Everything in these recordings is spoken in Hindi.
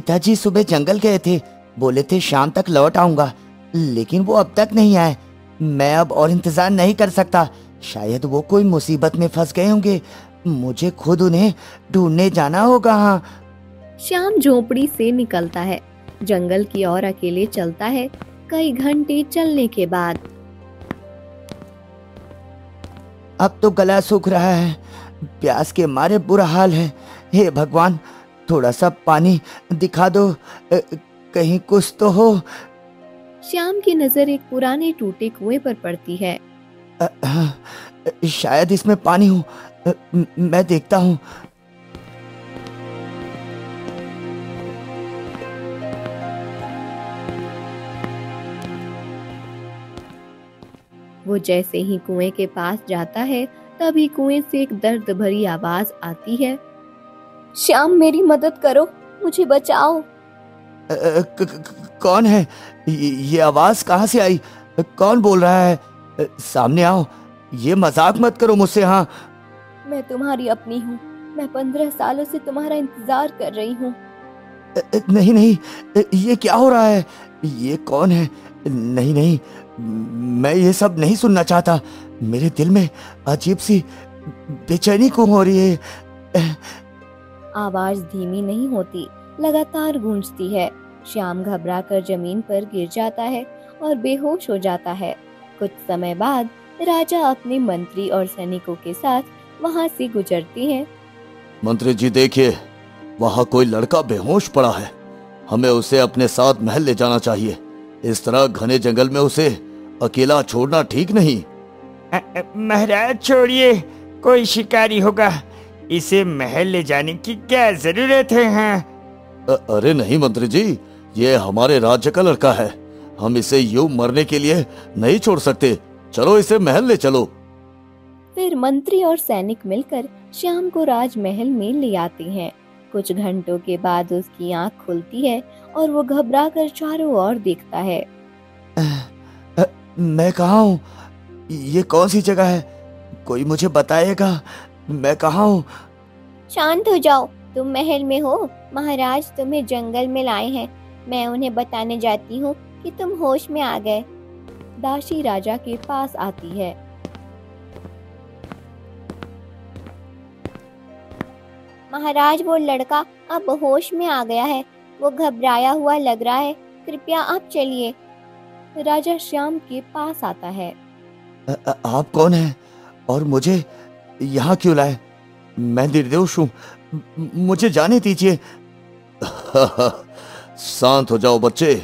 पिताजी सुबह जंगल गए थे, बोले थे शाम तक लौट आऊंगा, लेकिन वो अब तक नहीं आए। मैं अब और इंतजार नहीं कर सकता। शायद वो कोई मुसीबत में फंस गए होंगे। मुझे खुद उन्हें ढूंढने जाना होगा। हाँ। श्याम झोपड़ी से निकलता है, जंगल की ओर अकेले चलता है। कई घंटे चलने के बाद अब तो गला सूख रहा है, प्यास के मारे बुरा हाल है। हे भगवान, थोड़ा सा पानी दिखा दो, कहीं कुछ तो हो। श्याम की नजर एक पुराने टूटे कुएं पर पड़ती है। शायद इसमें पानी हो, मैं देखता हूँ। वो जैसे ही कुएं के पास जाता है, तभी कुएं से एक दर्द भरी आवाज आती है। श्याम, मेरी मदद करो, मुझे बचाओ। कौन है? ये आवाज कहाँ से आई? कौन बोल रहा है? सामने आओ, ये मजाक मत करो मुझसे। हाँ, मैं तुम्हारी अपनी हूँ। मैं 15 सालों से तुम्हारा इंतजार कर रही हूँ। नहीं नहीं, ये क्या हो रहा है? ये कौन है? नहीं नहीं, मैं ये सब नहीं सुनना चाहता। मेरे दिल में अजीब सी बेचैनी क्यों हो रही है? आवाज धीमी नहीं होती, लगातार गूंजती है। श्याम घबरा कर जमीन पर गिर जाता है और बेहोश हो जाता है। कुछ समय बाद राजा अपने मंत्री और सैनिकों के साथ वहां से गुजरते हैं। मंत्री जी देखिए, वहाँ कोई लड़का बेहोश पड़ा है। हमें उसे अपने साथ महल ले जाना चाहिए। इस तरह घने जंगल में उसे अकेला छोड़ना ठीक नहीं। महाराज छोड़िए, कोई शिकारी होगा, इसे महल ले जाने की क्या जरूरत है? हाँ। अरे नहीं मंत्री जी, ये हमारे राज्य का लड़का है। हम इसे यूं मरने के लिए नहीं छोड़ सकते। चलो इसे महल ले चलो। फिर मंत्री और सैनिक मिलकर श्याम को राजमहल में ले आते हैं। कुछ घंटों के बाद उसकी आंख खुलती है और वो घबराकर चारों ओर देखता है। मैं कहाँ हूँ? ये कौन सी जगह है? कोई मुझे बताएगा, मैं कहाँ हूँ? शांत हो जाओ, तुम महल में हो। महाराज तुम्हें जंगल में लाए हैं। मैं उन्हें बताने जाती हूँ कि तुम होश में आ गए। दासी राजा के पास आती है। महाराज, वो लड़का अब होश में आ गया है। वो घबराया हुआ लग रहा है। कृपया आप चलिए। राजा श्याम के पास आता है। आप कौन हैं और मुझे यहाँ क्यों लाए? मैं निर्दोष हूँ, मुझे जाने दीजिए। शांत हो जाओ बच्चे,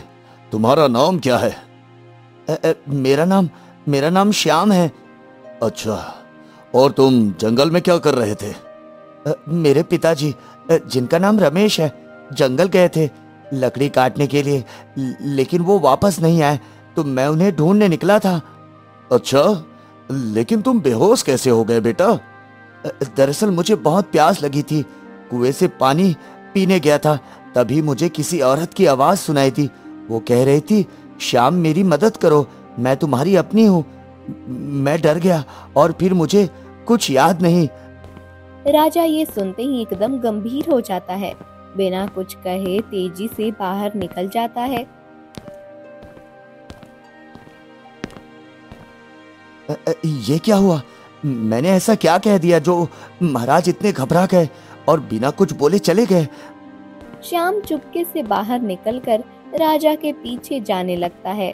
तुम्हारा नाम क्या है? मेरा नाम श्याम है। अच्छा, और तुम जंगल में क्या कर रहे थे? मेरे पिताजी, जिनका नाम रमेश है, जंगल गए थे लकड़ी काटने के लिए, लेकिन वो वापस नहीं आए, तो मैं उन्हें ढूंढने निकला था। अच्छा, लेकिन तुम बेहोश कैसे हो गए बेटा? दरअसल मुझे बहुत प्यास लगी थी, कुएं से पानी पीने गया था। तभी मुझे किसी औरत की आवाज सुनाई थी। वो कह रही थी, श्याम मेरी मदद करो, मैं तुम्हारी अपनी हूँ। मैं डर गया और फिर मुझे कुछ याद नहीं। राजा ये सुनते ही एकदम गंभीर हो जाता है। बिना कुछ कहे तेजी से बाहर निकल जाता है। ये क्या हुआ? मैंने ऐसा क्या कह दिया जो महाराज इतने घबरा गए और बिना कुछ बोले चले गए? श्याम चुपके से बाहर निकलकर राजा के पीछे जाने लगता है।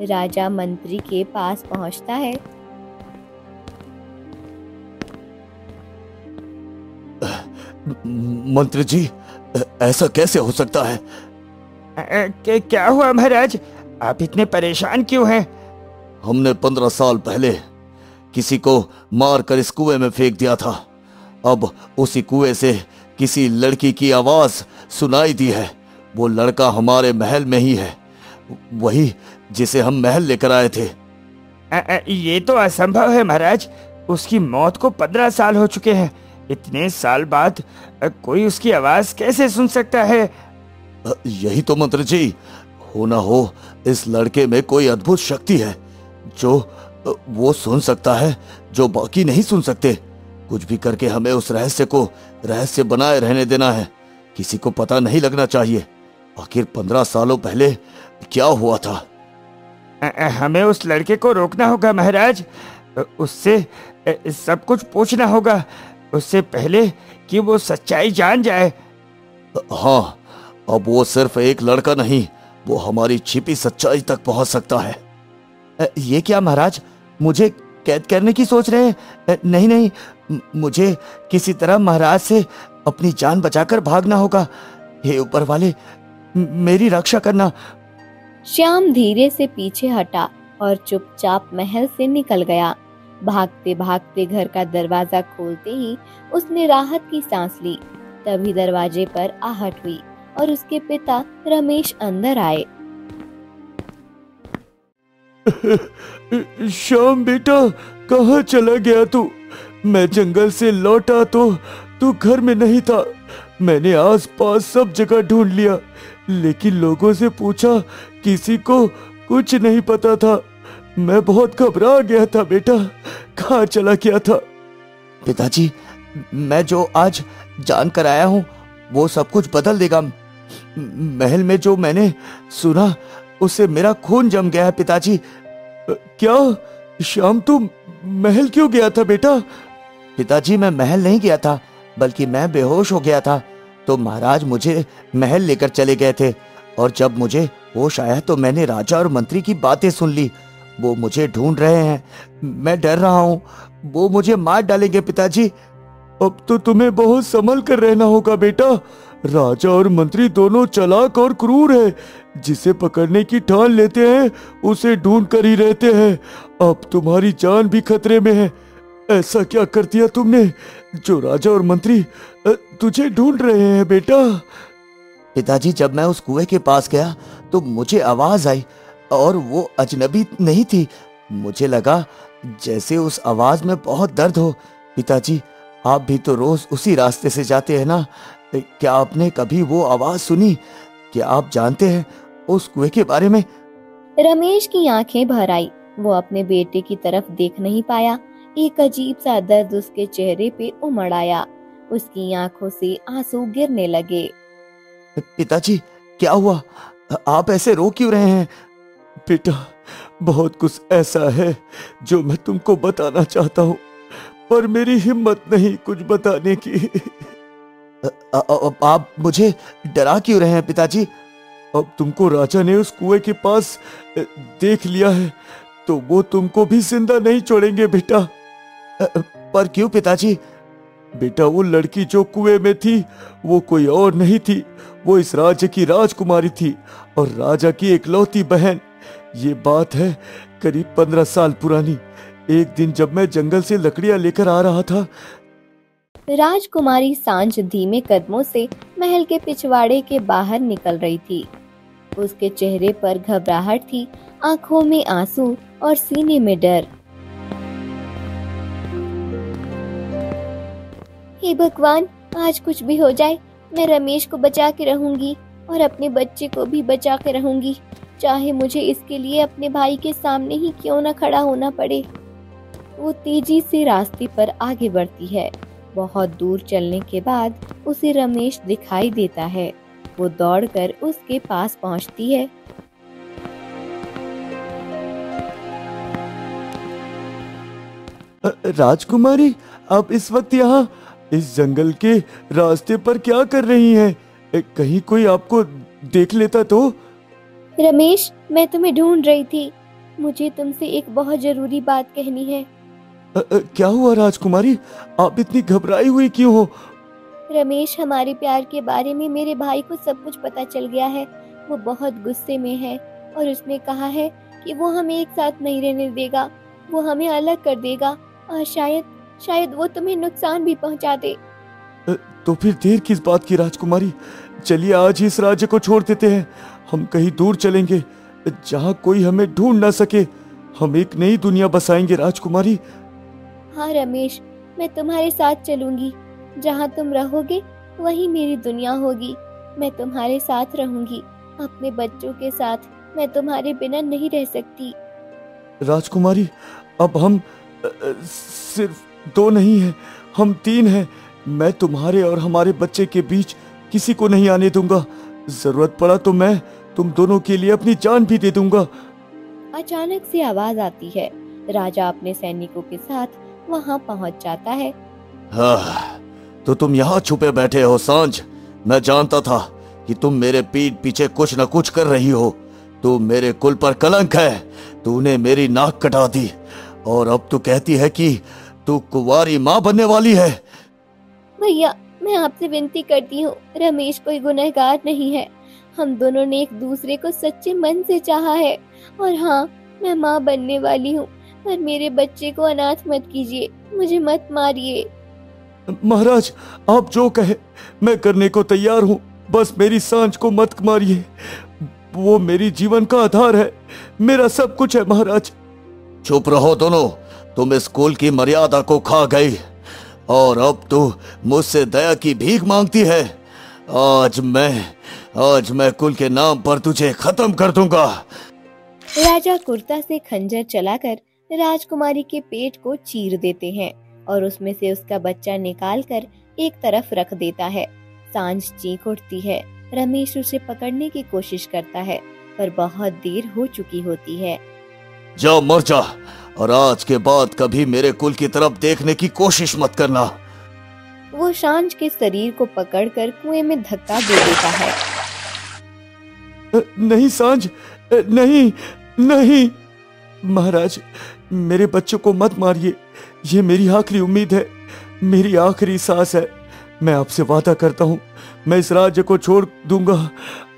राजा मंत्री के पास पहुंचता है। मंत्री जी, ऐसा कैसे हो सकता है? क्या हुआ महाराज? आप इतने परेशान क्यों हैं? हमने 15 साल पहले किसी को मारकर इस कुएं में फेंक दिया था। अब उसी कुएं से किसी लड़की की आवाज सुनाई दी है। वो लड़का हमारे महल में ही है, वही जिसे हम महल लेकर आए थे। ये तो असंभव है महाराज। उसकी मौत को 15 साल हो चुके हैं। इतने साल बाद कोई उसकी आवाज कैसे सुन सकता है? यही तो मंत्री जी, हो ना हो इस लड़के में कोई अद्भुत शक्ति है जो वो सुन सकता है जो बाकी नहीं सुन सकते। कुछ भी करके हमें उस रहस्य को रहस्य बनाए रहने देना है। किसी को पता नहीं लगना चाहिए। आखिर 15 सालों पहले क्या हुआ था? हमें उस लड़के को रोकना होगा महाराज। उससे सब कुछ पूछना होगा, उससे पहले कि वो सच्चाई जान जाए। हाँ, अब वो सिर्फ एक लड़का नहीं, वो हमारी छिपी सच्चाई तक पहुंच सकता है। ये क्या महाराज, मुझे कैद करने की सोच रहे हैं? नहीं नहीं, मुझे किसी तरह महाराज से अपनी जान बचाकर भागना होगा। हे ऊपर वाले, मेरी रक्षा करना। श्याम धीरे से पीछे हटा और चुपचाप महल से निकल गया। भागते भागते घर का दरवाजा खोलते ही उसने राहत की सांस ली। तभी दरवाजे पर आहट हुई और उसके पिता रमेश अंदर आए। श्याम बेटा, कहाँ चला गया तू? मैं जंगल से लौटा तो तू घर में नहीं था। मैंने आसपास सब जगह ढूंढ लिया, लेकिन लोगों से पूछा, किसी को कुछ नहीं पता था। मैं बहुत घबरा गया था बेटा, कहाँ चला गया था? पिताजी, मैं जो आज जान कर आया हूँ वो सब कुछ बदल देगा। महल में जो मैंने सुना उससे मेरा खून जम गया है पिताजी। क्या श्याम, तू महल क्यों गया था बेटा? पिताजी, मैं महल नहीं गया था, बल्कि मैं बेहोश हो गया था। तो महाराज मुझे महल लेकर चले गए थे, और जब मुझे होश आया तो मैंने राजा और मंत्री की बातें सुन ली। वो मुझे ढूंढ रहे हैं, मैं डर रहा हूँ, वो मुझे मार डालेंगे पिताजी। अब तो तुम्हें बहुत संभल कर रहना होगा बेटा। राजा और मंत्री दोनों चालाक और क्रूर है। जिसे पकड़ने की ठान लेते हैं उसे ढूंढ कर ही रहते हैं। अब तुम्हारी जान भी खतरे में है। ऐसा क्या कर दिया तुमने जो राजा और मंत्री तुझे ढूंढ रहे हैं बेटा? पिताजी, जब मैं उस कुएं के पास गया तो मुझे आवाज आई, और वो अजनबी नहीं थी। मुझे लगा जैसे उस आवाज में बहुत दर्द हो। पिताजी, आप भी तो रोज उसी रास्ते से जाते हैं ना? क्या आपने कभी वो आवाज सुनी? क्या आप जानते हैं उस कुएं के बारे में? रमेश की आंखें भर आई। वो अपने बेटे की तरफ देख नहीं पाया। एक अजीब सा दर्द उसके चेहरे पे उमड़ आया। उसकी आंखों से आंसू गिरने लगे। पिताजी, क्या हुआ? आप ऐसे रो क्यों रहे हैं? बेटा, बहुत कुछ ऐसा है जो मैं तुमको बताना चाहता हूँ, पर मेरी हिम्मत नहीं कुछ बताने की। आप मुझे डरा क्यों रहे हैं पिताजी? अब तुमको राजा ने उस कुएं के पास देख लिया है, तो वो तुमको भी जिंदा नहीं छोड़ेंगे बेटा। पर क्यों पिताजी? बेटा, वो लड़की जो कुएं में थी वो कोई और नहीं थी, वो इस राज्य की राजकुमारी थी, और राजा की इकलौती बहन। ये बात है करीब 15 साल पुरानी। एक दिन जब मैं जंगल से लकड़ियां लेकर आ रहा था, राजकुमारी सांझ धीमे कदमों से महल के पिछवाड़े के बाहर निकल रही थी। उसके चेहरे पर घबराहट थी, आंखों में आंसू और सीने में डर। हे भगवान, आज कुछ भी हो जाए, मैं रमेश को बचा के रहूंगी और अपने बच्चे को भी बचा के रहूंगी, चाहे मुझे इसके लिए अपने भाई के सामने ही क्यों न खड़ा होना पड़े। वो तेजी से रास्ते पर आगे बढ़ती है। बहुत दूर चलने के बाद उसे रमेश दिखाई देता है। वो दौड़कर उसके पास पहुंचती है। राजकुमारी, आप इस वक्त यहाँ इस जंगल के रास्ते पर क्या कर रही हैं? कहीं कोई आपको देख लेता तो? रमेश, मैं तुम्हें ढूंढ रही थी। मुझे तुमसे एक बहुत जरूरी बात कहनी है। क्या हुआ राजकुमारी? आप इतनी घबराई हुई क्यों हो? रमेश, हमारे प्यार के बारे में मेरे भाई को सब कुछ पता चल गया है। वो बहुत गुस्से में है और उसने कहा है कि वो हमें एक साथ नहीं रहने देगा, वो हमें अलग कर देगा और शायद वो तुम्हें नुकसान भी पहुंचा दे। तो फिर देर किस बात की राजकुमारी? चलिए आज ही इस राज्य को छोड़ देते हैं। हम कहीं दूर चलेंगे जहाँ कोई हमें ढूंढ ना सके। हम एक नई दुनिया बसाएंगे राजकुमारी। हाँ रमेश, मैं तुम्हारे साथ चलूंगी। जहाँ तुम रहोगे वही मेरी दुनिया होगी। मैं तुम्हारे साथ रहूंगी, अपने बच्चों के साथ। मैं तुम्हारे बिना नहीं रह सकती। राजकुमारी, अब हम सिर्फ 2 नहीं हैं, हम 3 हैं। मैं तुम्हारे और हमारे बच्चे के बीच किसी को नहीं आने दूंगा। जरूरत पड़ा तो मैं तुम दोनों के लिए अपनी जान भी दे दूंगा। अचानक से आवाज आती है। राजा अपने सैनिकों के साथ वहां पहुंच जाता है। हाँ, तो तुम यहाँ छुपे बैठे हो सांझ। मैं जानता था कि तुम मेरे पीठ पीछे कुछ न कुछ कर रही हो। तू मेरे कुल पर कलंक है। तूने मेरी नाक कटा दी और अब तू कहती है कि तू कुंवारी माँ बनने वाली है। भैया, मैं आपसे विनती करती हूँ, रमेश कोई गुनहगार नहीं है। हम दोनों ने एक दूसरे को सच्चे मन से चाहा है। और हाँ, मैं माँ बनने वाली हूँ, पर मेरे बच्चे को अनाथ मत कीजिए, मुझे मत मारिए। महाराज, आप जो कहे मैं करने को तैयार हूँ, बस मेरी सांझ को मत मारिए। वो मेरी जीवन का आधार है, मेरा सब कुछ है महाराज। चुप रहो दोनों, तुम इस कुल की मर्यादा को खा गई और अब तू मुझसे दया की भीख मांगती है। आज मैं कुल के नाम पर तुझे खत्म कर दूंगा। राजा कुर्ता से खंजर चलाकर राजकुमारी के पेट को चीर देते हैं और उसमें से उसका बच्चा निकालकर एक तरफ रख देता है। सांझ चीख उठती है। रमेश उसे पकड़ने की कोशिश करता है, पर बहुत देर हो चुकी होती है। जा मर जा, और आज के बाद कभी मेरे कुल की तरफ देखने की कोशिश मत करना। वो सांझ के शरीर को पकड़कर कुएं में धक्का दे देता है। नहीं सांझ, नहीं नहीं, महाराज मेरे बच्चों को मत मारिए। ये मेरी आखिरी उम्मीद है, मेरी आखिरी सांस है। मैं आपसे वादा करता हूँ, मैं इस राज्य को छोड़ दूंगा।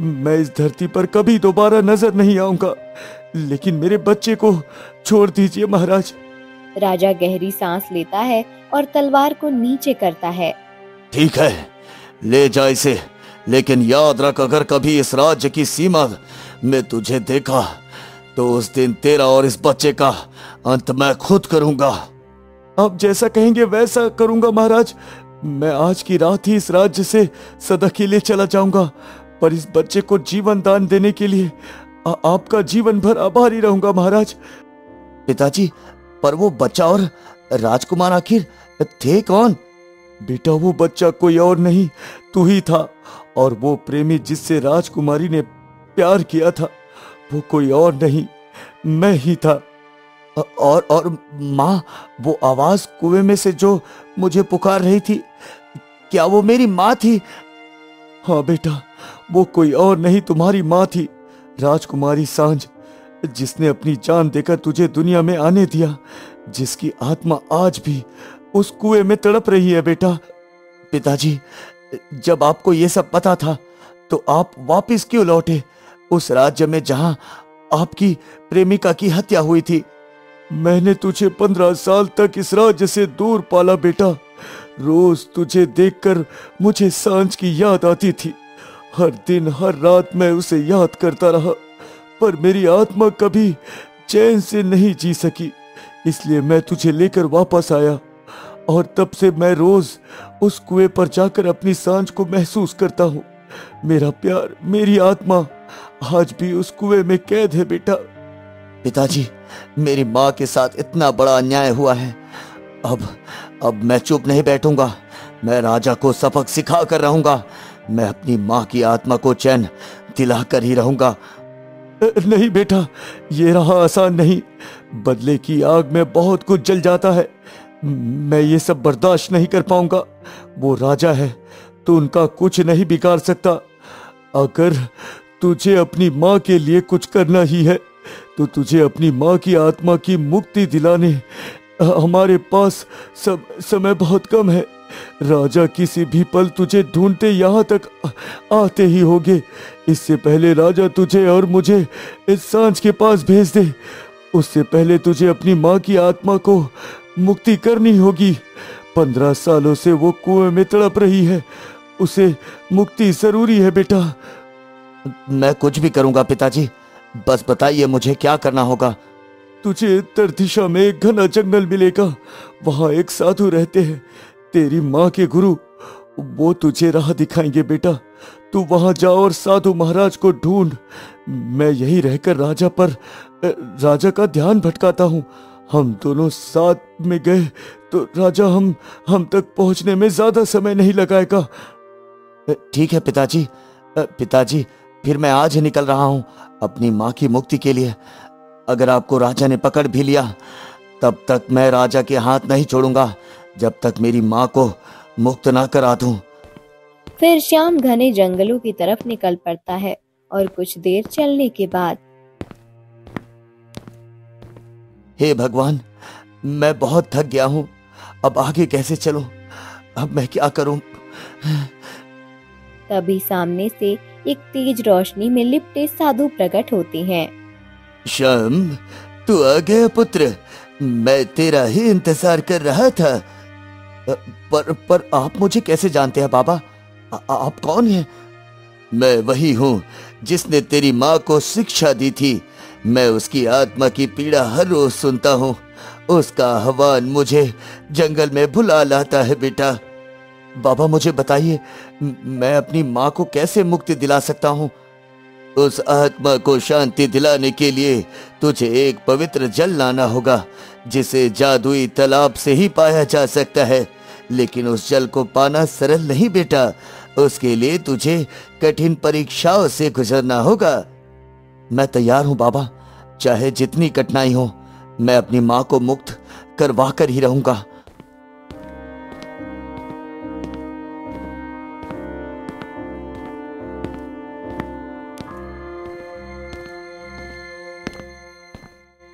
मैं इस धरती पर कभी दोबारा नजर नहीं आऊंगा, लेकिन मेरे बच्चे को छोड़ दीजिए महाराज। राजा गहरी सांस लेता है और तलवार को नीचे करता है। ठीक है, ले जा इसे, लेकिन याद रख, अगर कभी इस राज्य की सीमा में तुझे देखा तो उस दिन तेरा और इस बच्चे का अंत मैं खुद करूंगा। आप जैसा कहेंगे वैसा करूंगा महाराज। मैं आज की रात ही इस राज्य से सदा के लिए चला जाऊंगा, पर इस बच्चे को जीवन दान देने के लिए आपका जीवन भर आभारी रहूंगा महाराज। पिताजी, पर वो बच्चा और राजकुमार आखिर थे कौन? बेटा, वो बच्चा कोई और नहीं, तू ही था। और वो प्रेमी जिससे राजकुमारी ने प्यार किया था, वो कोई और नहीं, मैं ही था। और माँ, वो आवाज कुएं में से जो मुझे पुकार रही थी, क्या वो मेरी माँ थी? हाँ बेटा, वो कोई और नहीं, तुम्हारी माँ थी, राजकुमारी सांझ, जिसने अपनी जान देकर तुझे दुनिया में आने दिया, जिसकी आत्मा आज भी उस कुएं में तड़प रही है। बेटा, पिताजी, जब आपको ये सब पता था तो आप वापस क्यों लौटे उस राज्य में जहां आपकी प्रेमिका की हत्या हुई थी? मैंने तुझे 15 साल तक इस राज्य से दूर पाला बेटा। रोज तुझे देखकर मुझे सांझ की याद आती थी। हर दिन हर रात मैं उसे याद करता रहा, पर मेरी आत्मा कभी चैन से नहीं जी सकी। इसलिए मैं तुझे लेकर वापस आया और तब से मैं रोज उस कुएं पर जाकर अपनी सांझ को महसूस करता हूँ। मेरा प्यार, मेरी आत्मा आज भी उस कुएं में कैद है बेटा। पिताजी, मेरी माँ के साथ इतना बड़ा अन्याय हुआ है। अब मैं चुप नहीं बैठूंगा। मैं राजा को सबक सिखा कर रहूंगा। मैं अपनी माँ की आत्मा को चैन दिला कर ही रहूंगा। नहीं बेटा, ये रहा आसान नहीं। बदले की आग में बहुत कुछ जल जाता है। मैं ये सब बर्दाश्त नहीं कर पाऊंगा। वो राजा है, तो उनका कुछ नहीं बिगाड़ सकता। अगर तुझे अपनी माँ के लिए कुछ करना ही है तो तुझे अपनी माँ की आत्मा की मुक्ति दिलाने हमारे पास समय बहुत कम है। राजा किसी भी पल तुझे ढूंढते यहाँ तक आते ही होंगे। इससे पहले राजा तुझे और मुझे इस सांझ के पास भेज दे, उससे पहले तुझे अपनी माँ की आत्मा को मुक्ति करनी होगी। 15 सालों से वो कुएं में तड़प रही है, उसे मुक्ति जरूरी है बेटा। मैं कुछ भी करूंगा पिताजी, बस बताइए मुझे क्या करना होगा। तुझे उत्तर दिशा में एक घना जंगल मिलेगा। वहां एक साधु रहते हैं, तेरी माँ के गुरु। वो तुझे राह दिखाएंगे बेटा। तू वहां जा और साधु महाराज को ढूंढ। मैं यही रहकर राजा का ध्यान भटकाता हूँ। हम दोनों साथ में गए तो राजा हम तक पहुंचने में ज्यादा समय नहीं लगाएगा। ठीक है पिताजी, पिताजी, फिर मैं आज ही निकल रहा हूँ अपनी माँ की मुक्ति के लिए। अगर आपको राजा ने पकड़ भी लिया तब तक मैं राजा के हाथ नहीं छोड़ूंगा जब तक मेरी माँ को मुक्त ना करा दूं। फिर श्याम घने जंगलों की तरफ निकल पड़ता है और कुछ देर चलने के बाद, हे भगवान, मैं बहुत थक गया हूँ, अब आगे कैसे चलूं? अब मैं क्या करूं? तभी सामने से एक तेज रोशनी में लिपटे साधु प्रकट होते हैं। श्याम, तू आ गया पुत्र, मैं तेरा ही इंतजार कर रहा था। पर आप मुझे कैसे जानते हैं बाबा? आप कौन हैं? मैं वही हूँ जिसने तेरी माँ को शिक्षा दी थी। मैं उसकी आत्मा की पीड़ा हर रोज सुनता हूँ। उसका आह्वान मुझे जंगल में बुला लाता है बेटा। बाबा, मुझे बताइए, मैं अपनी माँ को कैसे मुक्ति दिला सकता हूँ? उस आत्मा को शांति दिलाने के लिए तुझे एक पवित्र जल लाना होगा, जिसे जादुई तालाब से ही पाया जा सकता है। लेकिन उस जल को पाना सरल नहीं बेटा, उसके लिए तुझे कठिन परीक्षाओं से गुजरना होगा। मैं तैयार हूँ बाबा, चाहे जितनी कठिनाई हो, मैं अपनी माँ को मुक्त करवा कर ही रहूंगा।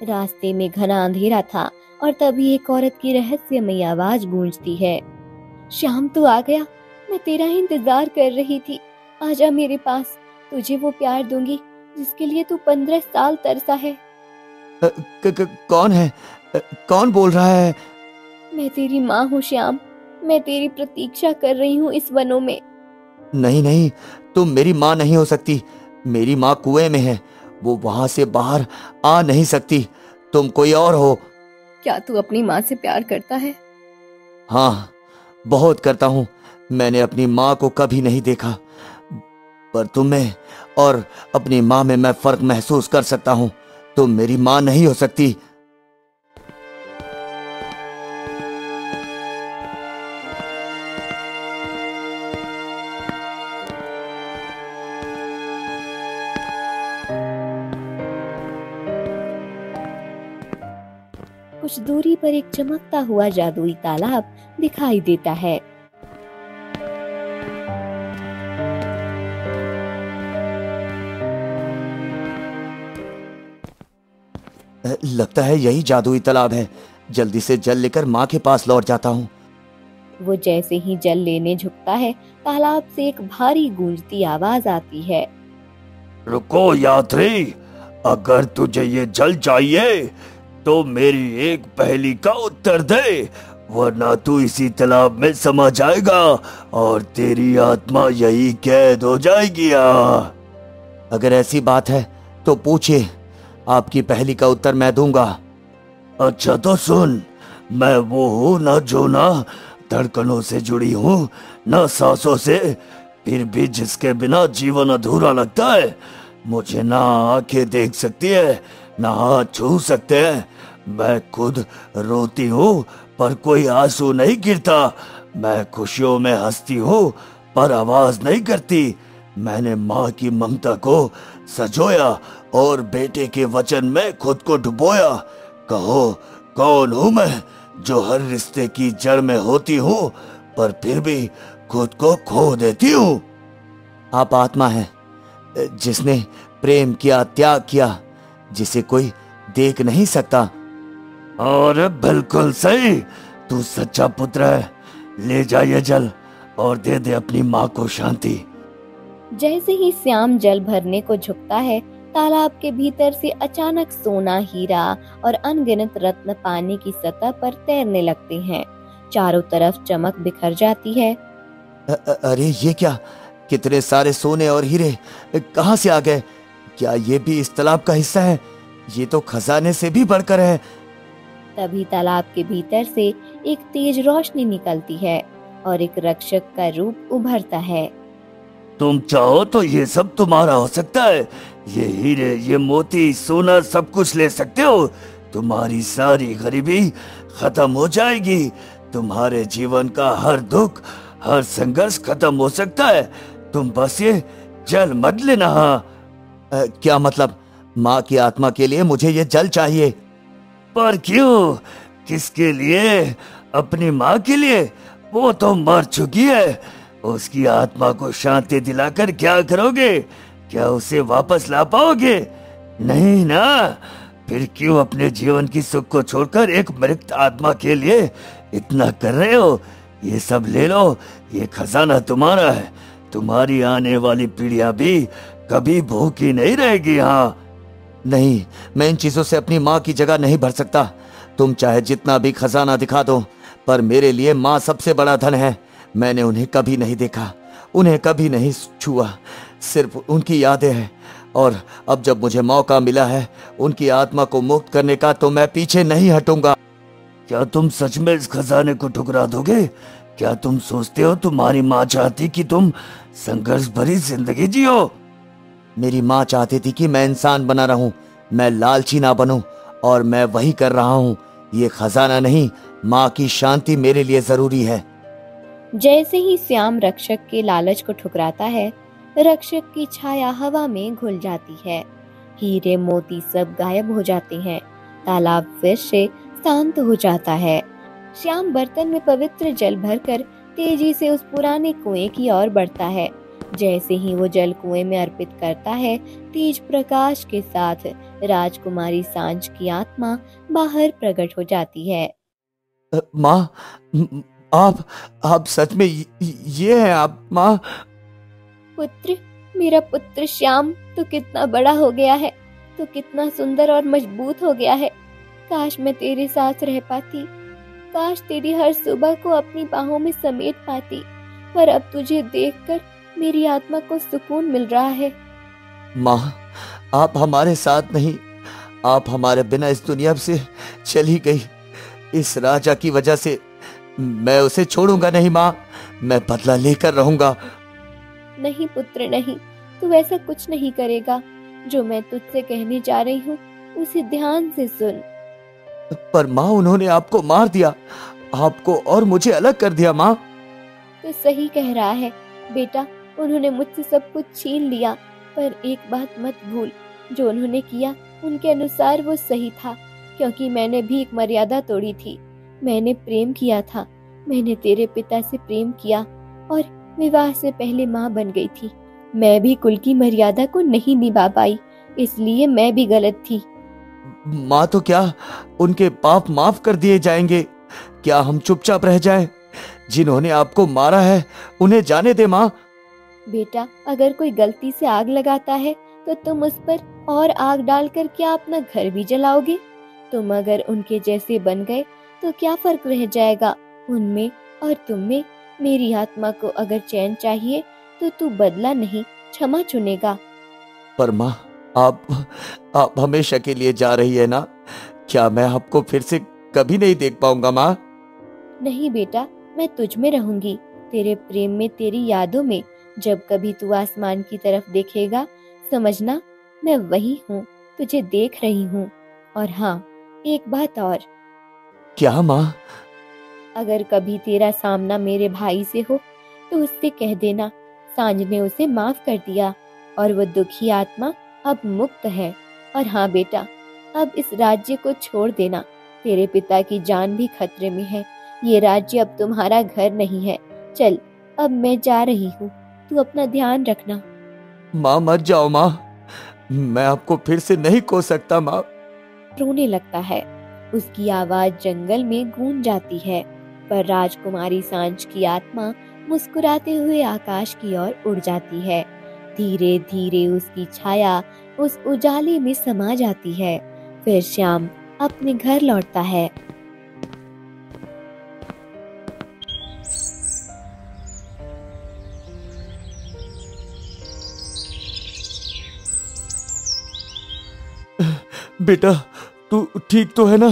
रास्ते में घना अंधेरा था और तभी एक औरत की रहस्यमयी आवाज गूंजती है। श्याम, तू आ गया, मैं तेरा ही इंतजार कर रही थी। आजा मेरे पास, तुझे वो प्यार दूंगी जिसके लिए तू 15 साल तरसा है। कौन है? कौन बोल रहा है? मैं तेरी माँ हूँ श्याम, मैं तेरी प्रतीक्षा कर रही हूँ इस वनों में। नहीं नहीं, तुम मेरी माँ नहीं हो सकती। मेरी माँ कुएं में है, वो वहां से बाहर आ नहीं सकती। तुम कोई और हो। क्या तू अपनी माँ से प्यार करता है? हाँ, बहुत करता हूँ। मैंने अपनी माँ को कभी नहीं देखा, पर तुम्हें और अपनी माँ में मैं फर्क महसूस कर सकता हूँ। तुम मेरी माँ नहीं हो सकती। कुछ दूरी पर एक चमकता हुआ जादुई तालाब दिखाई देता है। लगता है यही जादुई तालाब है। जल्दी से जल लेकर माँ के पास लौट जाता हूँ। वो जैसे ही जल लेने झुकता है, तालाब से एक भारी गूंजती आवाज आती है। रुको यात्री, अगर तुझे ये जल चाहिए तो मेरी एक पहेली का उत्तर दे, वरना तू इसी तालाब में समा जाएगा और तेरी आत्मा यही कैद हो जाएगी। अगर ऐसी बात है तो पूछिए, आपकी पहेली का उत्तर मैं दूंगा। अच्छा तो सुन, मैं वो हूँ ना जो ना धड़कनों से जुड़ी हूँ, ना सांसों से, फिर भी जिसके बिना जीवन अधूरा लगता है। मुझे ना आंखें देख सकती है, ना हाथ छू सकते हैं। मैं खुद रोती हूँ पर कोई आंसू नहीं गिरता। मैं खुशियों में हंसती हूँ पर आवाज नहीं करती। मैंने माँ की ममता को सजोया और बेटे के वचन में खुद को डुबोया। कहो, कौन हूँ मैं जो हर रिश्ते की जड़ में होती हूँ पर फिर भी खुद को खो देती हूँ? आप आत्मा हैं, जिसने प्रेम किया, त्याग किया, जिसे कोई देख नहीं सकता। और बिल्कुल सही, तू सच्चा पुत्र है। ले जा ये जल और दे दे अपनी माँ को शांति। जैसे ही श्याम जल भरने को झुकता है, तालाब के भीतर से अचानक सोना, हीरा और अनगिनत रत्न पानी की सतह पर तैरने लगते हैं। चारों तरफ चमक बिखर जाती है। अरे ये क्या? कितने सारे सोने और हीरे कहाँ से आ गए? क्या ये भी इस तालाब का हिस्सा है? ये तो खजाने से भी बढ़कर है। तभी तालाब के भीतर से एक तेज रोशनी निकलती है और एक रक्षक का रूप उभरता है। तुम चाहो तो ये सब तुम्हारा हो सकता है। ये हीरे, ये मोती, सोना सब कुछ ले सकते हो। तुम्हारी सारी गरीबी खत्म हो जाएगी। तुम्हारे जीवन का हर दुख, हर संघर्ष खत्म हो सकता है। तुम बस ये जल मत लेना। क्या मतलब? माँ की आत्मा के लिए मुझे ये जल चाहिए। पर क्यों? किसके लिए? अपनी माँ के लिए? वो तो मर चुकी है। उसकी आत्मा को शांति दिलाकर क्या करोगे? क्या उसे वापस ला पाओगे? नहीं ना। फिर क्यों अपने जीवन की सुख को छोड़कर एक मृत आत्मा के लिए इतना कर रहे हो? ये सब ले लो, ये खजाना तुम्हारा है। तुम्हारी आने वाली पीढ़ियां भी कभी भूखी नहीं रहेगी। हाँ नहीं, मैं इन चीजों से अपनी माँ की जगह नहीं भर सकता। तुम चाहे जितना भी खजाना दिखा दो, पर मेरे लिए माँ सबसे बड़ा धन है। मैंने उन्हें कभी नहीं देखा, उन्हें कभी नहीं छुआ, सिर्फ उनकी यादें हैं। और अब जब मुझे मौका मिला है उनकी आत्मा को मुक्त करने का, तो मैं पीछे नहीं हटूंगा। क्या तुम सच में इस खजाने को ठुकरा दोगे? क्या तुम सोचते हो तुम्हारी माँ चाहती कि तुम संघर्ष भरी जिंदगी जियो? मेरी माँ चाहती थी कि मैं इंसान बना रहूं, मैं लालची ना बनूं, और मैं वही कर रहा हूं। ये खजाना नहीं, माँ की शांति मेरे लिए जरूरी है। जैसे ही श्याम रक्षक के लालच को ठुकराता है, रक्षक की छाया हवा में घुल जाती है। हीरे मोती सब गायब हो जाते हैं। तालाब फिर से शांत हो जाता है। श्याम बर्तन में पवित्र जल भरकर तेजी से उस पुराने कुएं की ओर बढ़ता है। जैसे ही वो जल कुएं में अर्पित करता है, तेज प्रकाश के साथ राजकुमारी सांझ की आत्मा बाहर प्रकट हो जाती है। माँ, आप सच में ये हैं आप माँ? पुत्र, मेरा पुत्र श्याम तो कितना बड़ा हो गया है, तो कितना सुंदर और मजबूत हो गया है। काश मैं तेरे साथ रह पाती, काश तेरी हर सुबह को अपनी बाहों में समेट पाती। पर अब तुझे देखकर मेरी आत्मा को सुकून मिल रहा है। माँ, आप हमारे साथ नहीं, आप हमारे बिना इस दुनिया से चली गई। इस राजा की वजह से मैं उसे छोड़ूंगा नहीं माँ, मैं बदला लेकर रहूंगा। नहीं पुत्र नहीं, तू ऐसा कुछ नहीं करेगा। जो मैं तुझसे कहने जा रही हूँ उसे ध्यान से सुन। पर माँ, उन्होंने आपको मार दिया, आपको और मुझे अलग कर दिया माँ। तो सही कह रहा है बेटा, उन्होंने मुझसे सब कुछ छीन लिया, पर एक बात मत भूल, जो उन्होंने किया उनके अनुसार वो सही था, क्योंकि मैंने भी एक मर्यादा तोड़ी थी। मैंने प्रेम किया था, मैंने तेरे पिता से प्रेम किया और विवाह से पहले माँ बन गई थी। मैं भी कुल की मर्यादा को नहीं निभा पाई, इसलिए मैं भी गलत थी। माँ, तो क्या उनके पाप माफ कर दिए जाएंगे? क्या हम चुपचाप रह जाएं? जिन्होंने आपको मारा है उन्हें जाने दे माँ। बेटा, अगर कोई गलती से आग लगाता है तो तुम उस पर और आग डालकर क्या अपना घर भी जलाओगे? तुम अगर उनके जैसे बन गए तो क्या फर्क रह जाएगा उनमें और तुम में? मेरी आत्मा को अगर चैन चाहिए तो तू बदला नहीं, क्षमा चुनेगा। पर माँ, आप हमेशा के लिए जा रही है ना? क्या मैं आपको फिर से कभी नहीं देख पाऊंगा माँ? नहीं बेटा, मैं तुझ में रहूंगी, तेरे प्रेम में, तेरी यादों में। जब कभी तू आसमान की तरफ देखेगा, समझना मैं वही हूँ, तुझे देख रही हूँ। और हाँ, एक बात और। क्या माँ? अगर कभी तेरा सामना मेरे भाई से हो तो उससे कह देना सांझ ने उसे माफ कर दिया और वो दुखी आत्मा अब मुक्त है। और हाँ बेटा, अब इस राज्य को छोड़ देना, तेरे पिता की जान भी खतरे में है। ये राज्य अब तुम्हारा घर नहीं है। चल, अब मैं जा रही हूँ, तू अपना ध्यान रखना। माँ मत जाओ माँ, मैं आपको फिर से नहीं खो सकता माँ। रोने लगता है। उसकी आवाज जंगल में गूंज जाती है, पर राजकुमारी सांझ की आत्मा मुस्कुराते हुए आकाश की ओर उड़ जाती है। धीरे धीरे उसकी छाया उस उजाले में समा जाती है। फिर श्याम अपने घर लौटता है। बेटा, तू ठीक तो है ना?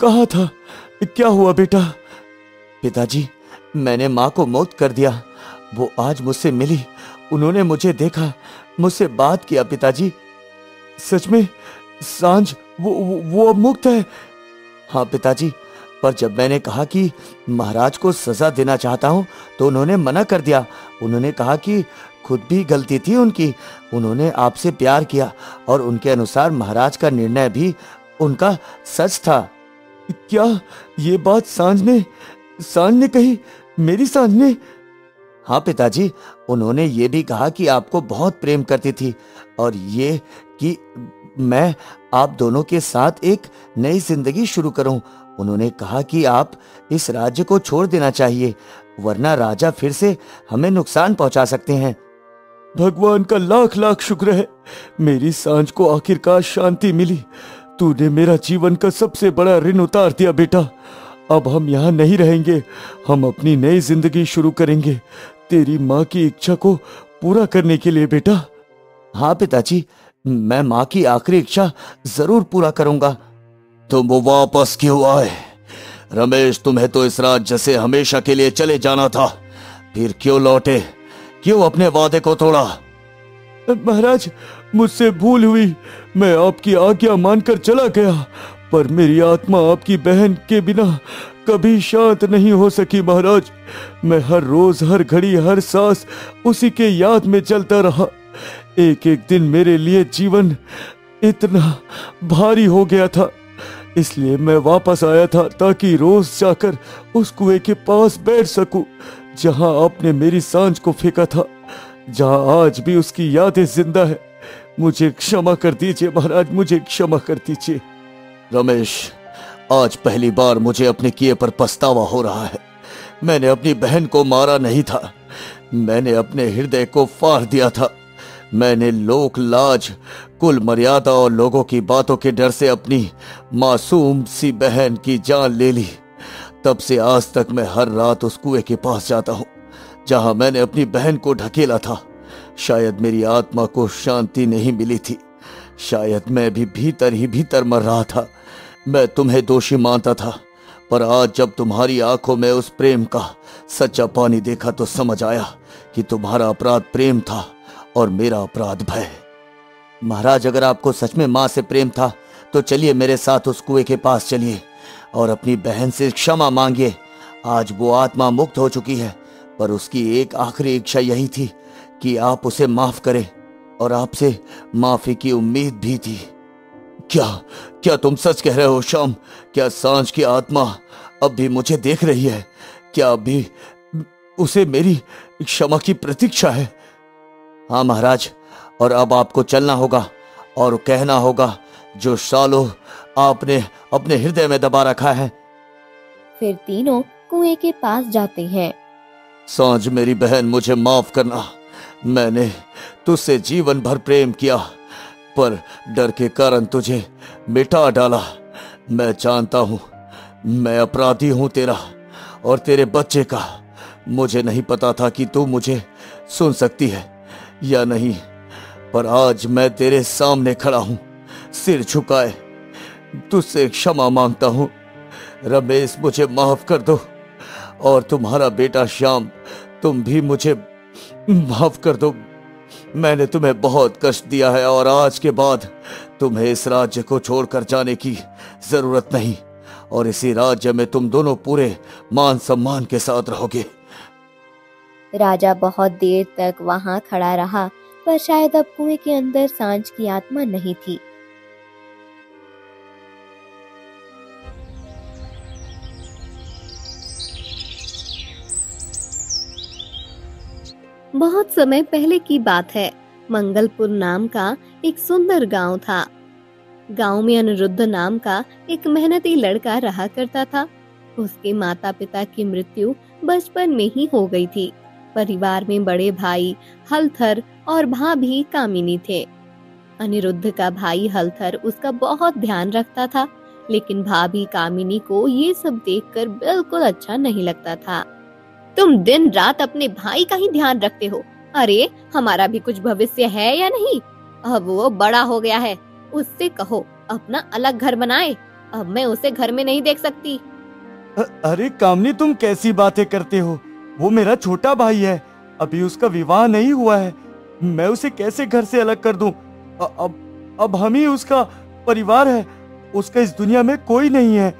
कहाँ था? क्या हुआ बेटा? पिताजी, मैंने माँ को मौत कर दिया। वो आज मुझसे मिली, उन्होंने मुझे देखा, मुझसे बात किया। पिताजी, सच में सांझ वो अब मुक्त है? हाँ पिताजी, पर जब मैंने कहा कि महाराज को सजा देना चाहता हूँ तो उन्होंने मना कर दिया। उन्होंने कहा कि खुद भी गलती थी उनकी, उन्होंने आपसे प्यार किया और उनके अनुसार महाराज का निर्णय भी उनका सच था। क्या ये बात सांझ ने कही? मेरी सांझ ने? हाँ पिताजी, उन्होंने ये भी कहा कि आपको बहुत प्रेम करती थी और ये कि मैं आप दोनों के साथ एक नई जिंदगी शुरू करूं। उन्होंने कहा कि आप इस राज्य को छोड़ देना चाहिए, वरना राजा फिर से हमें नुकसान पहुंचा सकते हैं। भगवान का लाख लाख शुक्र है, मेरी सांझ को आखिरकार शांति मिली। तूने मेरा जीवन का सबसे बड़ा ऋण उतार दिया बेटा। अब हम यहाँ नहीं रहेंगे, हम अपनी नई जिंदगी शुरू करेंगे तेरी माँ की इच्छा को पूरा करने के लिए बेटा। हाँ पिताजी, मैं माँ की आखिरी इच्छा जरूर पूरा करूंगा। तुम वो वापस क्यों आए? रमेश, तुम्हें तो इस राज्य से हमेशा के लिए चले जाना था, फिर क्यों लौटे? क्यों अपने वादे को तोड़ा? महाराज, मुझसे भूल हुई, मैं आपकी आज्ञा मानकर चला गया, पर मेरी आत्मा आपकी बहन के बिना कभी शांत नहीं हो सकी महाराज। मैं हर रोज, हर घड़ी, हर सांस उसी के याद में चलता रहा। एक एक दिन मेरे लिए जीवन इतना भारी हो गया था, इसलिए मैं वापस आया था ताकि रोज जाकर उस कुएं के पास बैठ सकूं जहां आपने मेरी सांझ को फेंका था, जहां आज भी उसकी यादें जिंदा है। मुझे क्षमा कर दीजिए महाराज, मुझे क्षमा कर दीजिए। रमेश, आज पहली बार मुझे अपने किए पर पछतावा हो रहा है। मैंने अपनी बहन को मारा नहीं था, मैंने अपने हृदय को फाड़ दिया था। मैंने लोक लाज, कुल मर्यादा और लोगों की बातों के डर से अपनी मासूम सी बहन की जान ले ली। तब से आज तक मैं हर रात उस कुएं के पास जाता हूँ जहां मैंने अपनी बहन को ढकेला था। शायद मेरी आत्मा को शांति नहीं मिली थी, शायद मैं भी भीतर ही भीतर मर रहा था। मैं तुम्हें दोषी मानता था, पर आज जब तुम्हारी आंखों में उस प्रेम का सच्चा पानी देखा तो समझ आया कि तुम्हारा अपराध प्रेम था और मेरा अपराध भय। महाराज, अगर आपको सच में माँ से प्रेम था तो चलिए मेरे साथ उस कुएं के पास चलिए और अपनी बहन से क्षमा मांगिए। आज वो आत्मा मुक्त हो चुकी है, पर उसकी एक आखिरी इच्छा यही थी कि आप उसे माफ करें और आपसे माफी की उम्मीद भी थी। क्या तुम सच कह रहे हो श्याम? क्या सांझ की आत्मा अब भी मुझे देख रही है? क्या अब भी उसे मेरी क्षमा की प्रतीक्षा है? हाँ महाराज, और अब आपको चलना होगा और कहना होगा जो सालों आपने अपने हृदय में दबा रखा है। फिर तीनों कुएं के पास जाते हैं। सांझ मेरी बहन, मुझे माफ करना। मैंने तुझसे जीवन भर प्रेम किया, पर डर के कारण तुझे मिटा डाला। मैं जानता हूं मैं अपराधी हूं तेरा और तेरे बच्चे का। मुझे नहीं पता था कि तू मुझे सुन सकती है या नहीं, पर आज मैं तेरे सामने खड़ा हूं, सिर झुकाए तुझसे क्षमा मांगता हूं। रमेश, मुझे माफ कर दो, और तुम्हारा बेटा श्याम, तुम भी मुझे माफ कर दो। मैंने तुम्हें बहुत कष्ट दिया है और आज के बाद तुम्हें इस राज्य को छोड़कर जाने की जरूरत नहीं, और इसी राज्य में तुम दोनों पूरे मान सम्मान के साथ रहोगे। राजा बहुत देर तक वहां खड़ा रहा, पर शायद अब कुएं के अंदर सांझ की आत्मा नहीं थी। बहुत समय पहले की बात है। मंगलपुर नाम का एक सुंदर गांव था। गांव में अनिरुद्ध नाम का एक मेहनती लड़का रहा करता था। उसके माता पिता की मृत्यु बचपन में ही हो गई थी। परिवार में बड़े भाई हलथर और भाभी कामिनी थे। अनिरुद्ध का भाई हलथर उसका बहुत ध्यान रखता था, लेकिन भाभी कामिनी को ये सब देखकर बिल्कुल अच्छा नहीं लगता था। तुम दिन रात अपने भाई का ही ध्यान रखते हो। अरे, हमारा भी कुछ भविष्य है या नहीं? अब वो बड़ा हो गया है, उससे कहो अपना अलग घर बनाए। अब मैं उसे घर में नहीं देख सकती। अरे कामनी, तुम कैसी बातें करते हो? वो मेरा छोटा भाई है, अभी उसका विवाह नहीं हुआ है। मैं उसे कैसे घर से अलग कर दूं? अब हम ही उसका परिवार है, उसका इस दुनिया में कोई नहीं है।